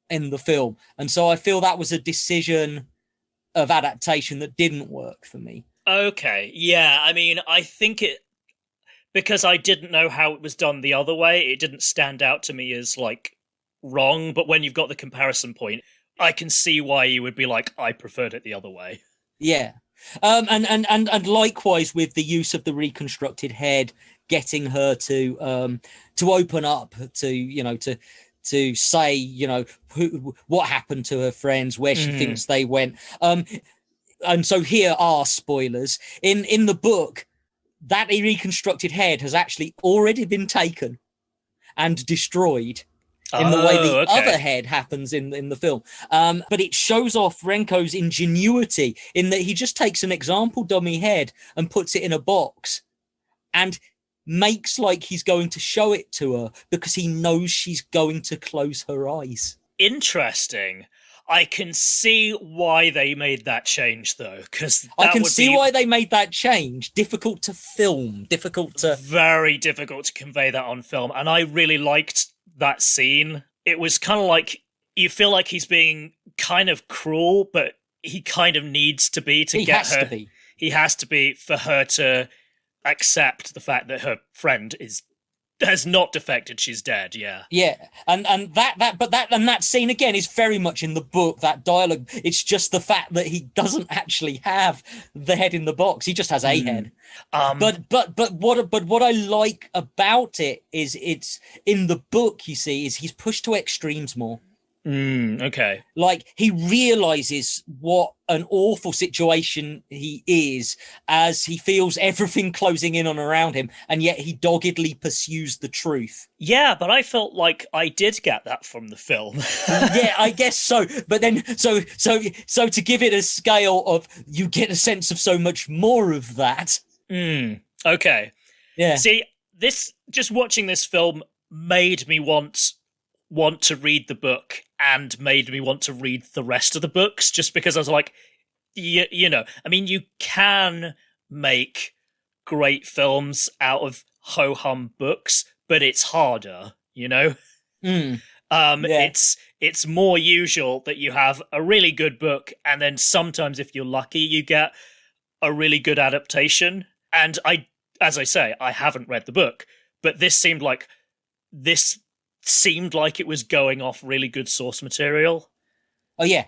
in the film. And so I feel that was a decision of adaptation that didn't work for me. Okay, yeah, I mean, I think because I didn't know how it was done the other way, it didn't stand out to me as, wrong, but when you've got the comparison point, I can see why you would be like, I preferred it the other way. Yeah. And likewise with the use of the reconstructed head, getting her to open up to say, what happened to her friends, where she thinks they went. And so here are spoilers. In the book, that reconstructed head has actually already been taken and destroyed in the way the other head happens in the film. But it shows off Renko's ingenuity in that he just takes an example dummy head and puts it in a box and makes like he's going to show it to her because he knows she's going to close her eyes. Interesting. I can see why they made that change, though, because I can see why they made that change. Difficult to film, very difficult to convey that on film, and I really liked that scene. It was kind of like you feel like he's being kind of cruel, but he kind of needs to be to get her. He has to be for her to accept the fact that her friend is has not defected. She's dead. Yeah. Yeah, and that scene again is very much in the book. That dialogue. It's just the fact that he doesn't actually have the head in the box. He just has a head. But what I like about it is it's in the book. You see, is he's pushed to extremes more. Okay. Like, he realizes what an awful situation he is as he feels everything closing in on around him, and yet he doggedly pursues the truth. Yeah, but I felt like I did get that from the film. Yeah, I guess so. But then, so to give it a scale of, you get a sense of so much more of that. Okay. Yeah. See, just watching this film made me want to read the book and made me want to read the rest of the books, just because I was like, you know, I mean, you can make great films out of ho-hum books, but it's harder, you know? It's more usual that you have a really good book, and then sometimes, if you're lucky, you get a really good adaptation. And as I say, I haven't read the book, but this seemed like it was going off really good source material. Oh yeah,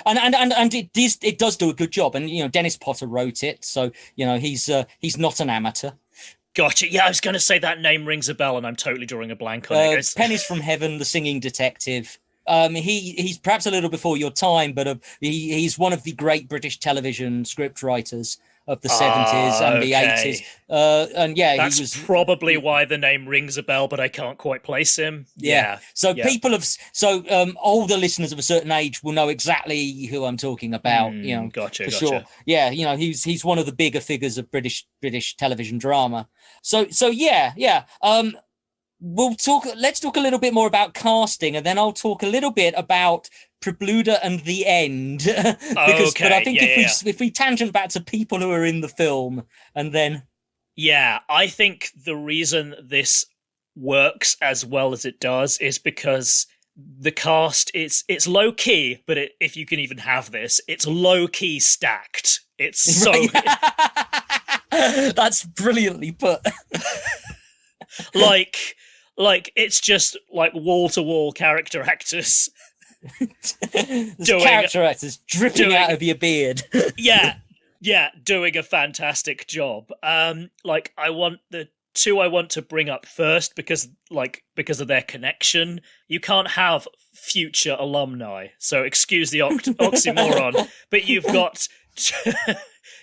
and it does do a good job. And you know, Dennis Potter wrote it, so you know he's not an amateur. Gotcha. Yeah, I was going to say that name rings a bell, and I'm totally drawing a blank on it. Pennies from Heaven, The Singing Detective. He's perhaps a little before your time, but he's one of the great British television script writers of the 70s and the 80s. And yeah, that's he was probably why the name rings a bell, but I can't quite place him. Yeah. So older listeners of a certain age will know exactly who I'm talking about. You know, gotcha. Sure. Yeah, you know, he's one of the bigger figures of British television drama. So yeah. Let's talk a little bit more about casting, and then I'll talk a little bit about Prabluda and the end. But I think if we tangent back to people who are in the film, and then I think the reason this works as well as it does is because the cast it's low key, but if you can even have this, it's low key stacked. It's so that's brilliantly put. Like it's just like wall-to-wall character actors. Character actors dripping out of your beard. yeah, doing a fantastic job. Like I want to bring up first because of their connection. You can't have future alumni, so excuse the oxymoron, but you've got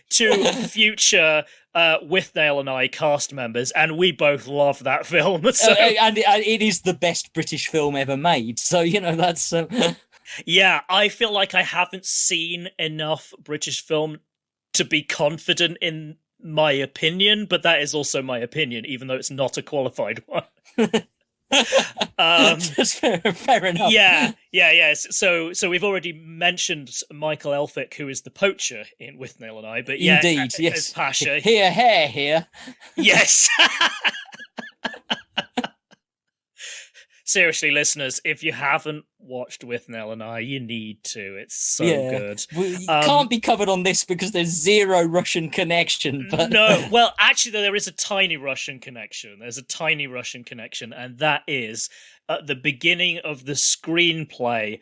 two future Withnail and I cast members, and we both love that film. So. And it is the best British film ever made. So, you know, that's... Yeah, I feel like I haven't seen enough British film to be confident in my opinion, but that is also my opinion, even though it's not a qualified one. That's fair enough. Yeah. So we've already mentioned Michael Elphick, who is the poacher in Withnail and I, but yeah, indeed, yes, as Pasha. Here. Yes. Seriously, listeners, if you haven't watched Withnail and I, you need to. It's so good. Well, you can't be covered on this because there's zero Russian connection. But... No, well, actually, there is a tiny Russian connection. There's a tiny Russian connection, and that is at the beginning of the screenplay,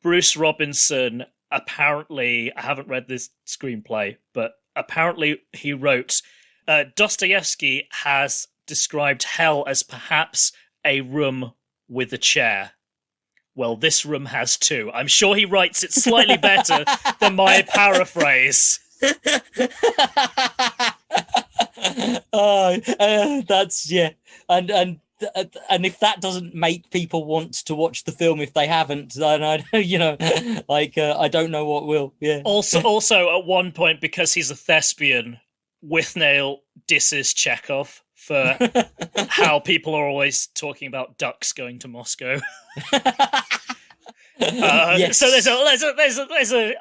Bruce Robinson apparently, I haven't read this screenplay, but apparently he wrote, Dostoevsky has described hell as perhaps a room with a chair. Well, this room has two. I'm sure he writes it slightly better than my paraphrase. That's and if that doesn't make people want to watch the film if they haven't, then I don't know what will. Yeah. Also, at one point, because he's a thespian, Withnail disses Chekhov for how people are always talking about ducks going to Moscow. Yes. So there's a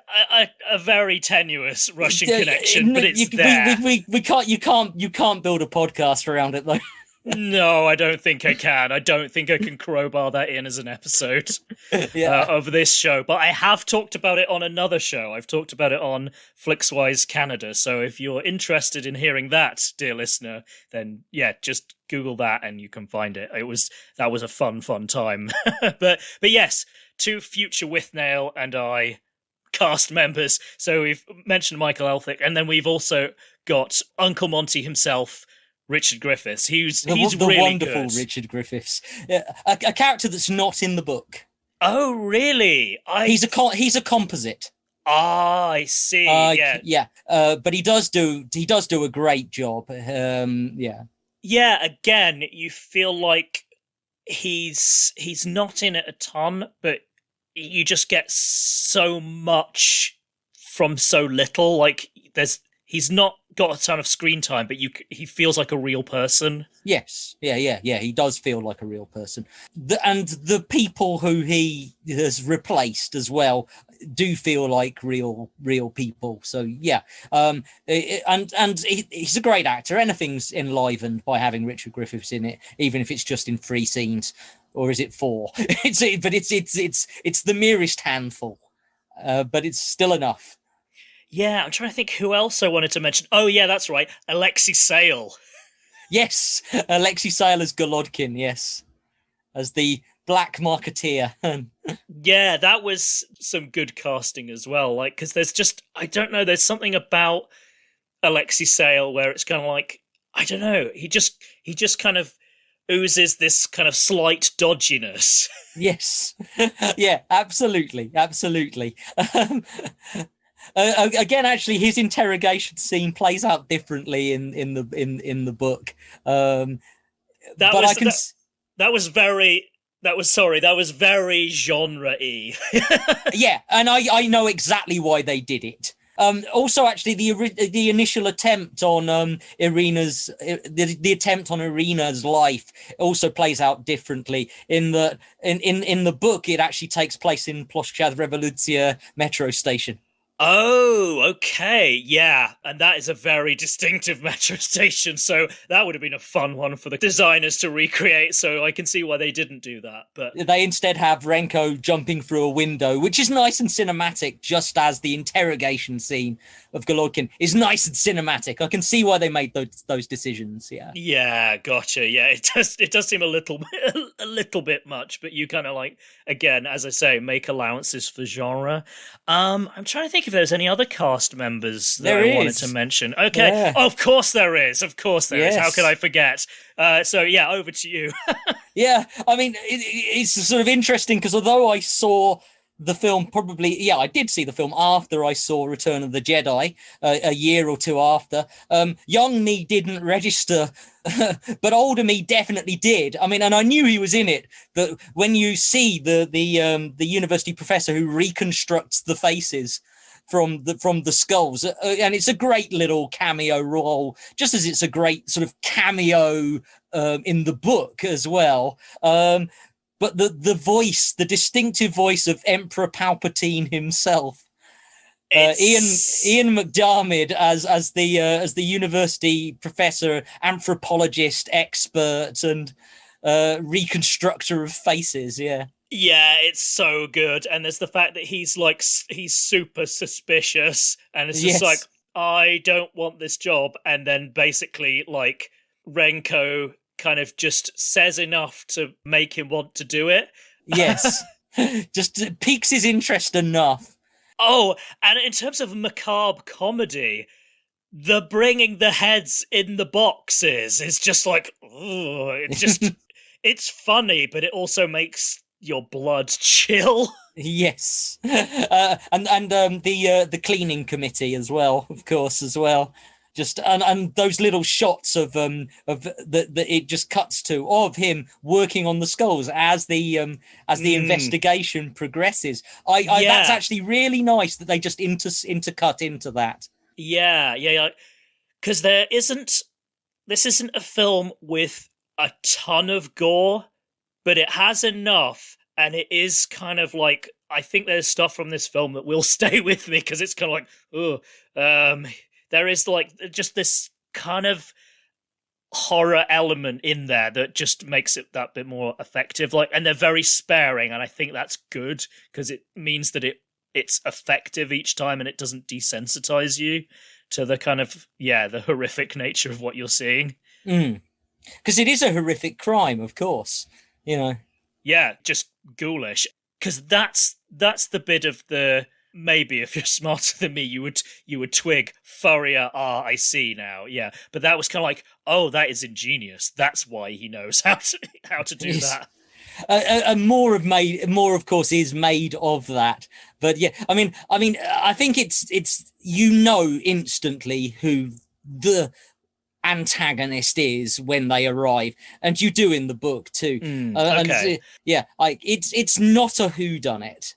very tenuous Russian connection, but it's there. You can't build a podcast around it though. No, I don't think I can. I don't think I can crowbar that in as an episode of this show. But I have talked about it on another show. I've talked about it on Flixwise Canada. So if you're interested in hearing that, dear listener, then yeah, just Google that and you can find it. That was a fun time. but yes, to future Withnail and I cast members. So we've mentioned Michael Elphick, and then we've also got Uncle Monty himself, Richard Griffiths. He's the really wonderful good. Richard Griffiths, a character that's not in the book. Oh, really? He's a composite. Ah, I see. But he does do a great job. Yeah. Again, you feel like he's not in it a ton, but you just get so much from so little. Like he's not got a ton of screen time, but he feels like a real person. Yes, yeah. He does feel like a real person, and the people who he has replaced as well do feel like real people. So yeah, and he's a great actor. Anything's enlivened by having Richard Griffiths in it, even if it's just in 3 scenes, or is it 4? It's the merest handful, but it's still enough. Yeah, I'm trying to think who else I wanted to mention. Oh, yeah, that's right. Alexei Sayle. Yes, Alexei Sayle as Golodkin, yes. As the black marketeer. Yeah, that was some good casting as well. Like, because there's just, I don't know, there's something about Alexei Sayle where it's kind of like, I don't know, he just kind of oozes this kind of slight dodginess. Yes. Yeah, absolutely. Again, actually, his interrogation scene plays out differently in the book. That was very genre-y. Yeah, and I know exactly why they did it. Also, actually, the initial attempt on Irina's life also plays out differently. In the book, it actually takes place in Ploshchad Revoluция metro station. Oh, okay, yeah, and that is a very distinctive metro station, so that would have been a fun one for the designers to recreate, so I can see why they didn't do that. But they instead have Renko jumping through a window, which is nice and cinematic, just as the interrogation scene of Golodkin is nice and cinematic. I can see why they made those decisions, yeah. Yeah, gotcha, yeah, it does seem a little bit much, but you kind of like, again, as I say, make allowances for genre. I'm trying to think if there's any other cast members that I wanted to mention. Okay, yeah. Of course there is. How could I forget? So yeah, over to you. Yeah, I mean, it's sort of interesting because although I saw the film I did see the film after I saw Return of the Jedi, a year or two after. Young me didn't register, but older me definitely did. I mean, and I knew he was in it, but when you see the university professor who reconstructs the faces from the skulls, and it's a great little cameo role, just as it's a great sort of cameo in the book as well. But the voice, the distinctive voice of Emperor Palpatine himself, Ian McDiarmid as the university professor, anthropologist, expert, and reconstructor of faces. Yeah. Yeah, it's so good. And there's the fact that he's super suspicious, and it's just like, I don't want this job. And then basically, like, Renko kind of just says enough to make him want to do it. Yes. Just piques his interest enough. Oh, and in terms of macabre comedy, the bringing the heads in the boxes is just like, it's just, it's funny, but it also makes your blood chill. Yes. And the cleaning committee as well, of course, as well. Just and those little shots of it just cuts to of him working on the skulls as the investigation progresses. That's actually really nice that they just intercut into that. Yeah. Because this isn't a film with a ton of gore, but it has enough, and it is kind of like, I think there's stuff from this film that will stay with me because it's kind of like, there is like just this kind of horror element in there that just makes it that bit more effective. Like, and they're very sparing, and I think that's good because it means that it's effective each time and it doesn't desensitize you to the kind of the horrific nature of what you're seeing. Because it is a horrific crime, of course, you know. Yeah, just ghoulish. Because that's the bit of the, maybe if you're smarter than me, you would twig Furrier. I see now. Yeah, but that was kind of like, oh, that is ingenious. That's why he knows how to do that. And more of course is made of that. But yeah, I mean, I think it's instantly who the antagonist is when they arrive, and you do in the book too. Okay. And it's not a whodunit.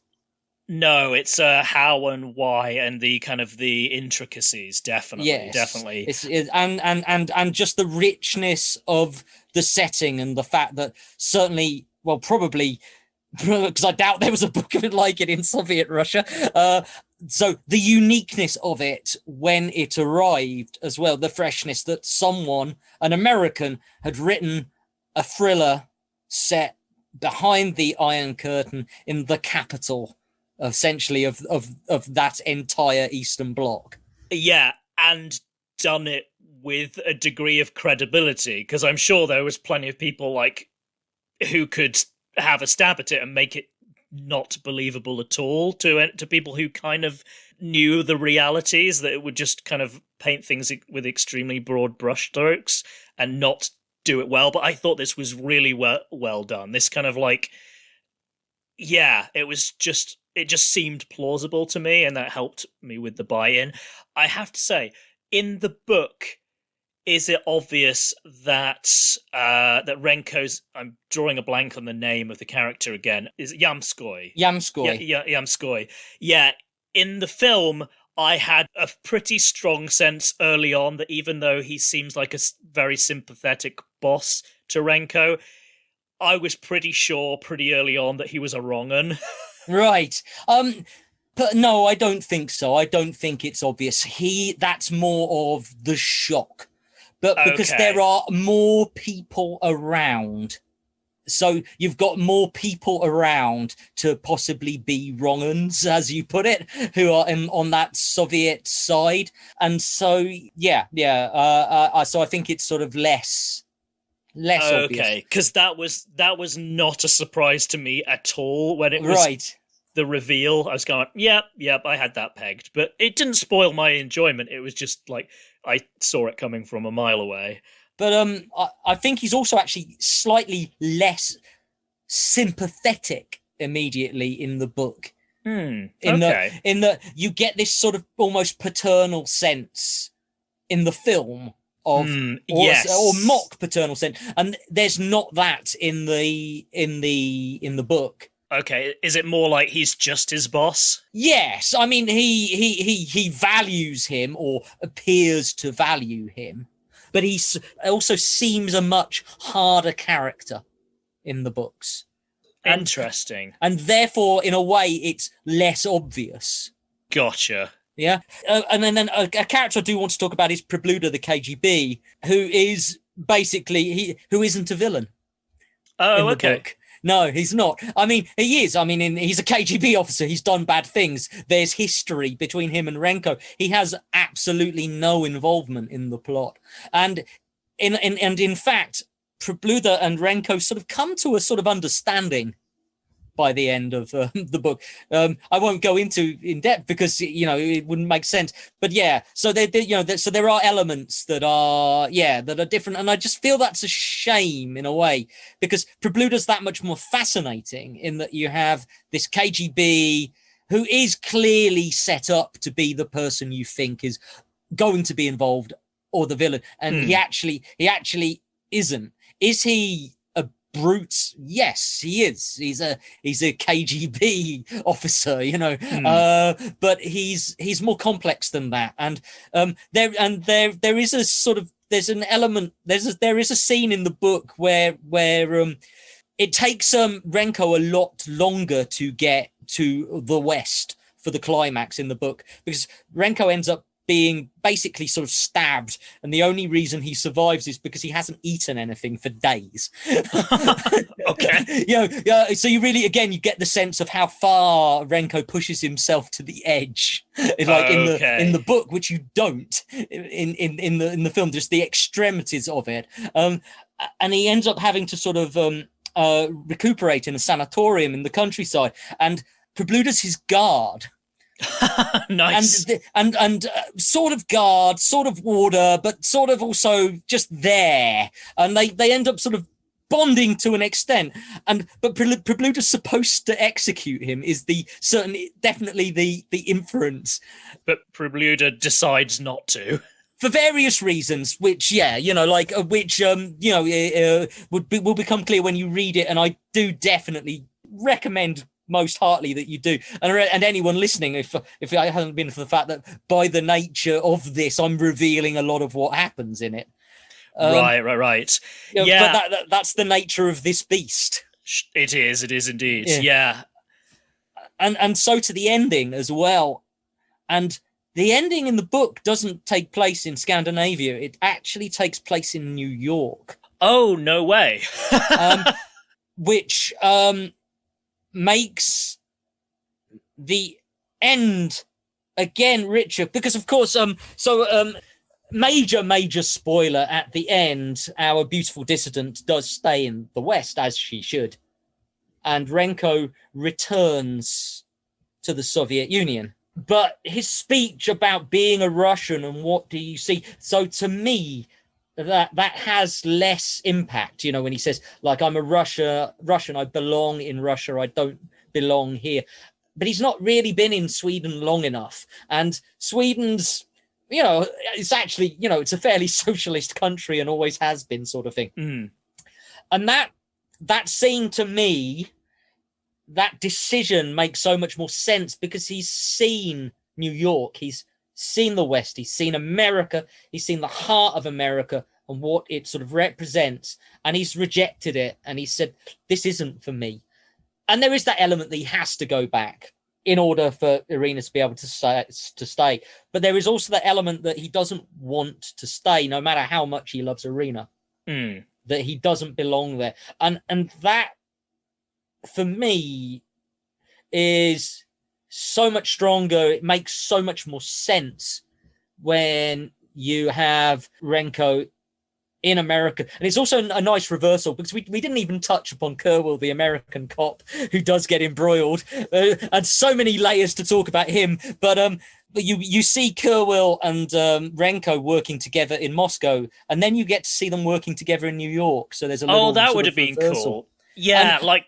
No, it's a how and why, and the kind of the intricacies. Definitely, yes. Definitely. And just the richness of the setting, and the fact that certainly, well, probably because I doubt there was a book of it like it in Soviet Russia. So the uniqueness of it when it arrived as well, the freshness that an American, had written a thriller set behind the Iron Curtain in the capital, essentially, of that entire Eastern Bloc. Yeah, and done it with a degree of credibility, because I'm sure there was plenty of people like who could have a stab at it and make it not believable at all to people who kind of knew the realities, that it would just kind of paint things with extremely broad brushstrokes and not do it well. But I thought this was really well done. This kind of like, it just seemed plausible to me, and that helped me with the buy-in. I have to say, in the book, is it obvious that that Renko's, I'm drawing a blank on the name of the character again, is it Yamskoy? Yamskoy. Yeah, Yamskoy. Yeah, in the film, I had a pretty strong sense early on that even though he seems like a very sympathetic boss to Renko, I was pretty sure pretty early on that he was a wrong-un. Right. But no, I don't think so. I don't think it's obvious. That's more of the shock. But because there are more people around. So you've got more people around to possibly be wrong-uns, as you put it, who are on that Soviet side. And so, so I think it's sort of less obvious. Okay, because that was not a surprise to me at all when it was the reveal. I was going, yep, I had that pegged. But it didn't spoil my enjoyment. It was just like, I saw it coming from a mile away. But I think he's also actually slightly less sympathetic immediately in the book. In that you get this sort of almost paternal sense in the film of or mock paternal sense, and there's not that in the book. Okay, is it more like he's just his boss? Yes, I mean he values him, or appears to value him, but he also seems a much harder character in the books. Interesting. And therefore, in a way, it's less obvious. Gotcha. Yeah, and then a character I do want to talk about is Prabluda the Kgb, who is basically who isn't a villain. Oh, okay. Book. No, he's not. I mean, he is. I mean, he's a KGB officer. He's done bad things. There's history between him and Renko. He has absolutely no involvement in the plot. And in fact, Prabluda and Renko sort of come to a sort of understanding by the end of the book. I won't go into in depth because it wouldn't make sense. But so so there are elements that are different, and I just feel that's a shame in a way, because Prabluda's that much more fascinating in that you have this KGB who is clearly set up to be the person you think is going to be involved, or the villain, and he actually isn't. Is he brute? Yes, he is. He's a KGB officer, but he's more complex than that. And there is a sort of, there's an element, there is a scene in the book where it takes Renko a lot longer to get to the West for the climax in the book, because Renko ends up being basically sort of stabbed, and the only reason he survives is because he hasn't eaten anything for days. Okay. So you really, again, you get the sense of how far Renko pushes himself to the edge, like in the book, which you don't in the film. Just the extremities of it, and he ends up having to sort of recuperate in a sanatorium in the countryside, and Prabluda's his guard. Nice. And sort of guard, sort of warder, but sort of also just there, and they end up sort of bonding to an extent. But Prabluda's supposed to execute him is definitely the inference, but Prabluda decides not to. For various reasons, which will become clear when you read it, and I do definitely recommend most heartily that you do, and anyone listening, if it hasn't been for the fact that by the nature of this, I'm revealing a lot of what happens in it. Right. Yeah, but that's the nature of this beast. It is indeed. Yeah. And so to the ending as well, and the ending in the book doesn't take place in Scandinavia. It actually takes place in New York. Oh, no way. Which makes the end again richer, because of course major spoiler at the end, our beautiful dissident does stay in the West, as she should, and Renko returns to the Soviet Union. But his speech about being a Russian and what do you see, so to me that has less impact, when he says, like, I'm a Russian, I belong in Russia, I don't belong here. But he's not really been in Sweden long enough. And Sweden's, it's actually, it's a fairly socialist country and always has been, sort of thing. Mm. And that scene, to me, that decision makes so much more sense, because he's seen New York, he's seen the West, he's seen America, he's seen the heart of America and what it sort of represents, and he's rejected it, and he said, this isn't for me. And there is that element that he has to go back in order for Irina to be able to stay. But there is also the element that he doesn't want to stay, no matter how much he loves Irina, that he doesn't belong there. And that, for me, is so much stronger. It makes so much more sense when you have Renko in America. And it's also a nice reversal, because we didn't even touch upon Kerwell, the American cop, who does get embroiled, and so many layers to talk about him. But you see Kerwell and Renko working together in Moscow, and then you get to see them working together in New York. So there's a little that would have been reversal. Cool. Yeah, and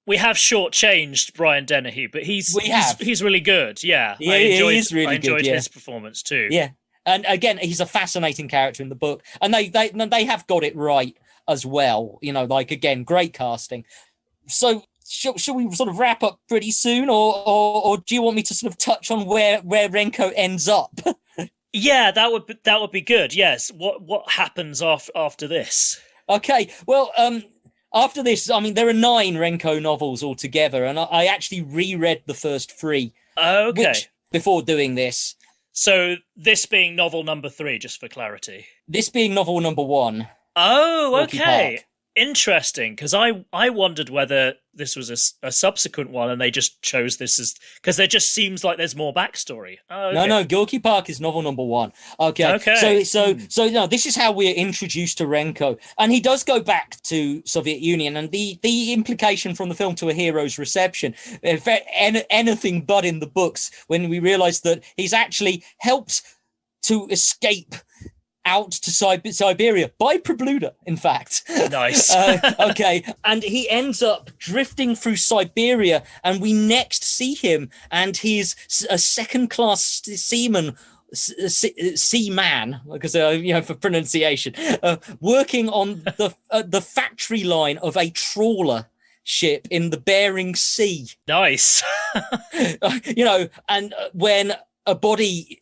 we have shortchanged Brian Dennehy, but he's really good. Yeah, I enjoyed his performance too. Yeah, and again, he's a fascinating character in the book, and they have got it right as well. Again, great casting. So shall we sort of wrap up pretty soon, or do you want me to sort of touch on where Renko ends up? Yeah, that would be good. Yes. What happens after this? Okay. Well, after this, I mean, there are 9 Renko novels altogether, and I actually reread the first 3. Okay. Before doing this. So this being novel number 3, just for clarity. This being novel number 1. Oh, okay. Interesting, because I wondered whether this was a subsequent one and they just chose this as, because there just seems like there's more backstory. Oh, okay. No, Gorky Park is novel number 1. Okay. So this is how we're introduced to Renko, and he does go back to Soviet Union, and the implication from the film to a hero's reception, anything but in the books, when we realise that he's actually helped to escape out to Siberia by Prabluda, in fact. Nice. Okay, and he ends up drifting through Siberia, and we next see him, and he's a second-class seaman, seaman, because for pronunciation, working on the factory line of a trawler ship in the Bering Sea. Nice. And when a body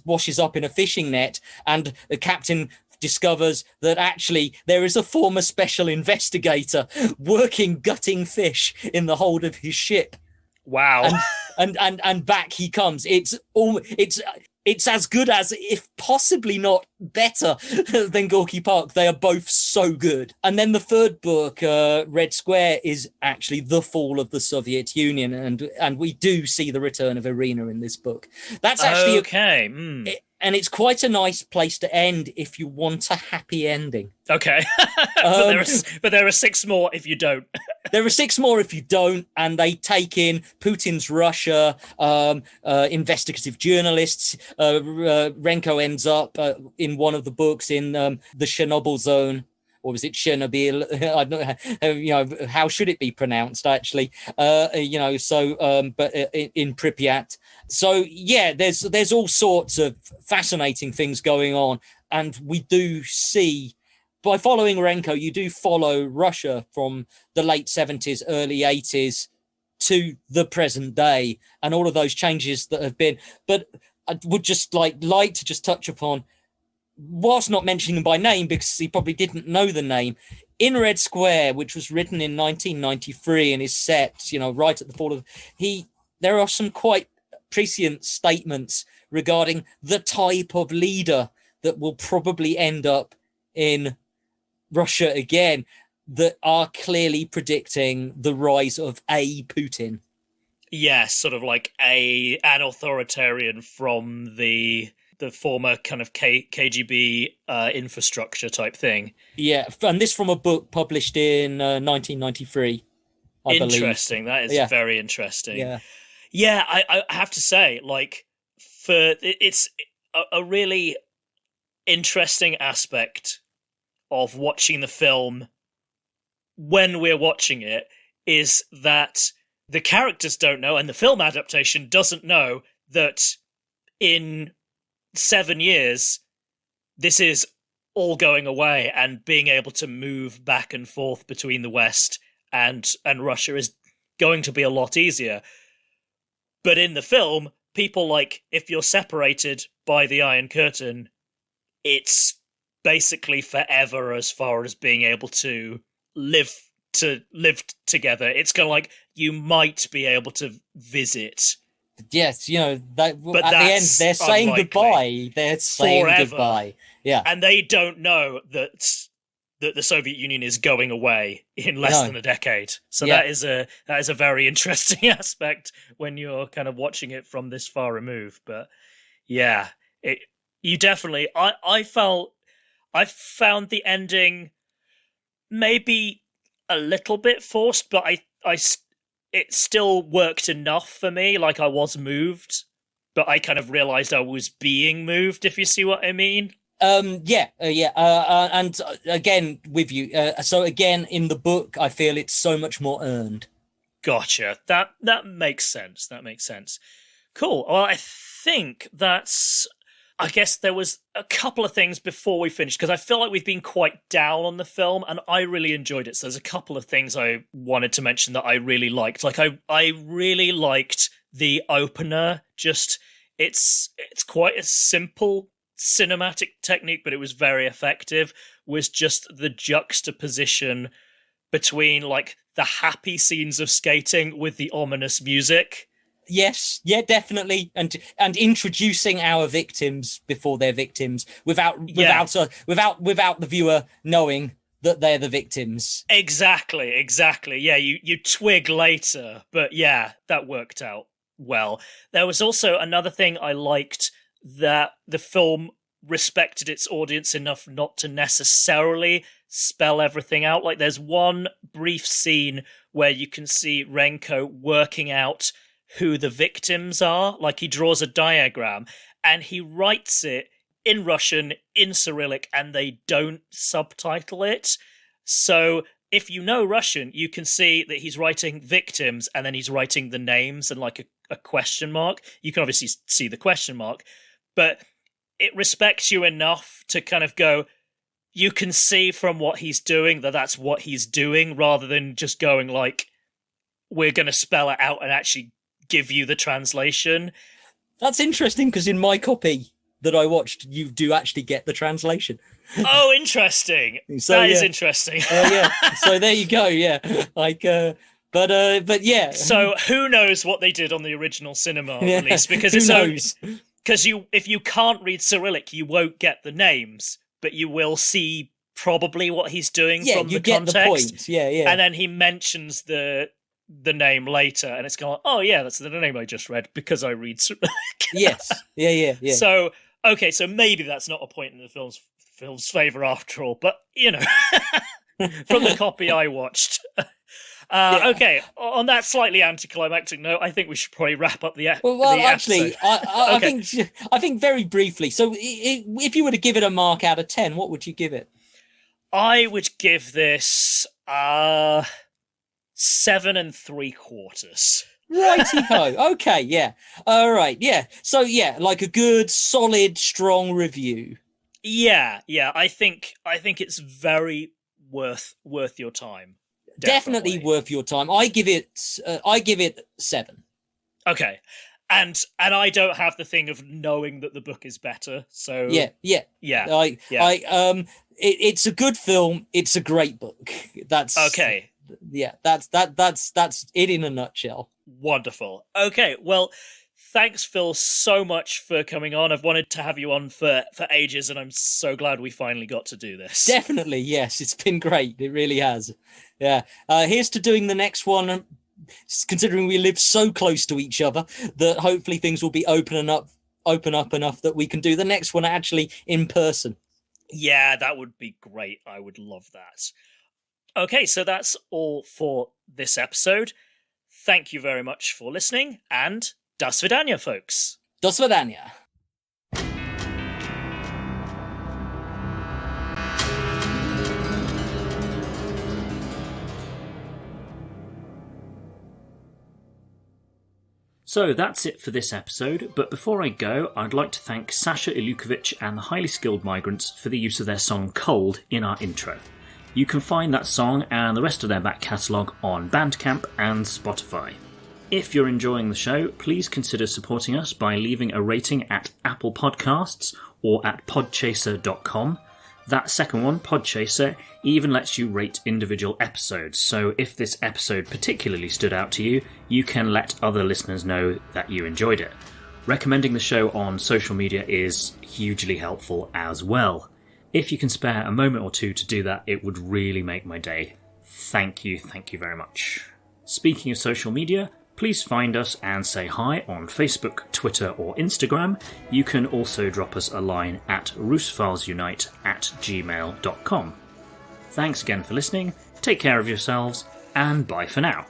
washes up in a fishing net, and the captain discovers that actually there is a former special investigator gutting fish in the hold of his ship. Wow. and back he comes. It's as good as, if possibly not better than Gorky Park. They are both so good. And then the third book, Red Square, is actually the fall of the Soviet Union, and we do see the return of Irina in this book. That's actually okay. And it's quite a nice place to end if you want a happy ending. Okay. But there are 6 more if you don't. There are 6 more if you don't, and they take in Putin's Russia, investigative journalists. Renko ends up in one of the books in the Chernobyl zone. Or was it Chernobyl? I don't know, how should it be pronounced, actually? But in Pripyat. So, yeah, there's all sorts of fascinating things going on. And we do see, by following Renko, you do follow Russia from the late 70s, early 80s to the present day, and all of those changes that have been. But I would just like to just touch upon, whilst not mentioning him by name, because he probably didn't know the name, in Red Square, which was written in 1993 and is set, right at the fall of, there are some quite prescient statements regarding the type of leader that will probably end up in Russia again, that are clearly predicting the rise of a Putin. Yes, sort of like an authoritarian from the former kind of KGB infrastructure type thing. Yeah, and this from a book published in 1993, I believe. Interesting. That is very interesting. Yeah. Yeah, I have to say, like, it's a really interesting aspect of watching the film when we're watching it is that the characters don't know, and the film adaptation doesn't know, that in 7 years, this is all going away, and being able to move back and forth between the West and Russia is going to be a lot easier. But in the film, people, like, if you're separated by the Iron Curtain, it's basically forever as far as being able to live together. It's kind of like you might be able to visit. Yes, but but at the end they're saying unlikely. goodbye. They're saying Forever. goodbye. Yeah, and they don't know that the Soviet Union is going away in less than a decade. So that is a very interesting aspect when you're kind of watching it from this far removed. But yeah, you definitely. I found the ending maybe a little bit forced, but it still worked enough for me. Like, I was moved, but I kind of realized I was being moved, if you see what I mean. And again with you. So again, in the book, I feel it's so much more earned. Gotcha. That makes sense. That makes sense. Cool. Well, I think I guess there was a couple of things before we finished, because I feel like we've been quite down on the film, and I really enjoyed it. So there's a couple of things I wanted to mention that I really liked. Like, I really liked the opener. Just, it's quite a simple cinematic technique, but it was very effective, was just the juxtaposition between, like, the happy scenes of skating with the ominous music. Yes, yeah, definitely, and introducing our victims before they're victims, without the viewer knowing that they're the victims. Exactly. Yeah, you twig later, but yeah, that worked out well. There was also another thing I liked, that the film respected its audience enough not to necessarily spell everything out. Like, there's one brief scene where you can see Renko working out who the victims are. Like, he draws a diagram and he writes it in Russian, in Cyrillic, and they don't subtitle it. So if you know Russian, you can see that he's writing victims and then he's writing the names and like a question mark. You can obviously see the question mark, but it respects you enough to kind of go, you can see from what he's doing that that's what he's doing, rather than just going like, we're going to spell it out and actually give you the translation. That's interesting, because in my copy that I watched, you do actually get the translation. Oh, interesting. So, that is interesting. Yeah. So there you go. Yeah. Like, but But yeah. So who knows what they did on the original cinema release? Because who it's knows? Because if you can't read Cyrillic, you won't get the names, but you will see probably what he's doing from the get context. The point. Yeah. And then he mentions the name later, and it's going, oh yeah, that's the name I just read because I read Cyrillic. Yes. Yeah. So okay, so maybe that's not a point in the film's favour after all, but from the copy I watched. Okay, on that slightly anticlimactic note, I think we should probably wrap up the episode. Well, actually, I think very briefly. So, if you were to give it a mark out of 10, what would you give it? I would give this 7 3/4. Righty-ho. Okay, yeah. All right, yeah. So, yeah, like a good, solid, strong review. Yeah. I think it's very worth your time. Definitely worth your time. I give it 7. Okay. And I don't have the thing of knowing that the book is better. So yeah. It's a good film. It's a great book. That's okay. Yeah, that's it in a nutshell. Wonderful. Okay, well, thanks, Phil, so much for coming on. I've wanted to have you on for ages, and I'm so glad we finally got to do this. Definitely, yes. It's been great. It really has. Yeah. Here's to doing the next one, considering we live so close to each other, that hopefully things will be open up enough that we can do the next one actually in person. Yeah, that would be great. I would love that. Okay, so that's all for this episode. Thank you very much for listening, and do svidaniya, folks. Do svidaniya. So that's it for this episode, but before I go, I'd like to thank Sasha Ilukovich and the Highly Skilled Migrants for the use of their song Cold in our intro. You can find that song and the rest of their back catalogue on Bandcamp and Spotify. If you're enjoying the show, please consider supporting us by leaving a rating at Apple Podcasts or at podchaser.com. That second one, Podchaser, even lets you rate individual episodes, so if this episode particularly stood out to you, you can let other listeners know that you enjoyed it. Recommending the show on social media is hugely helpful as well. If you can spare a moment or two to do that, it would really make my day. Thank you very much. Speaking of social media, please find us and say hi on Facebook, Twitter or Instagram. You can also drop us a line at roosefilsunite@gmail.com. Thanks again for listening, take care of yourselves, and bye for now.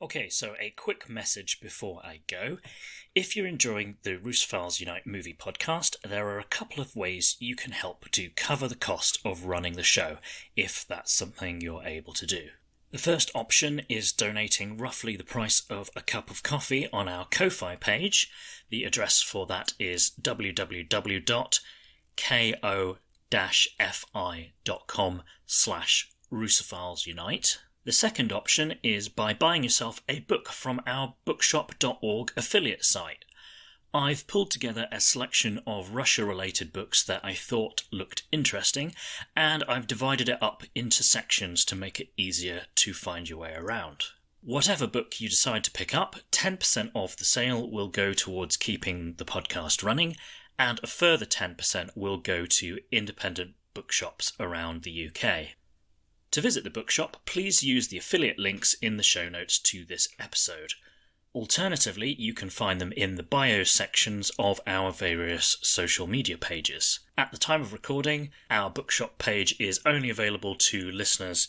Okay, so a quick message before I go. If you're enjoying the Roosevelt Unite movie podcast, there are a couple of ways you can help to cover the cost of running the show, if that's something you're able to do. The first option is donating roughly the price of a cup of coffee on our Ko-Fi page. The address for that is www.ko-fi.com/Roosevelt The second option is by buying yourself a book from our bookshop.org affiliate site. I've pulled together a selection of Russia-related books that I thought looked interesting, and I've divided it up into sections to make it easier to find your way around. Whatever book you decide to pick up, 10% of the sale will go towards keeping the podcast running, and a further 10% will go to independent bookshops around the UK. To visit the bookshop, please use the affiliate links in the show notes to this episode. Alternatively, you can find them in the bio sections of our various social media pages. At the time of recording, our bookshop page is only available to listeners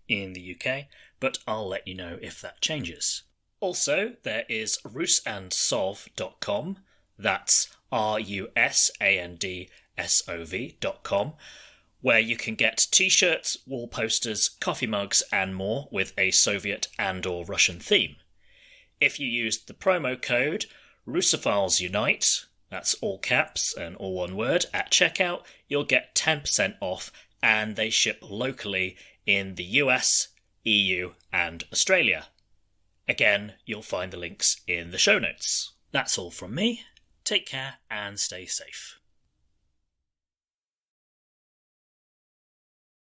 in the UK, but I'll let you know if that changes. Also, there is rusandsov.com, that's rusandsov.com, where you can get t-shirts, wall posters, coffee mugs and more with a Soviet and or Russian theme. If you use the promo code RusophileSUnite, That's all caps and all one word. At checkout, you'll get 10% off, and they ship locally in the US, EU, and Australia. Again, you'll find the links in the show notes. That's all from me. Take care and stay safe.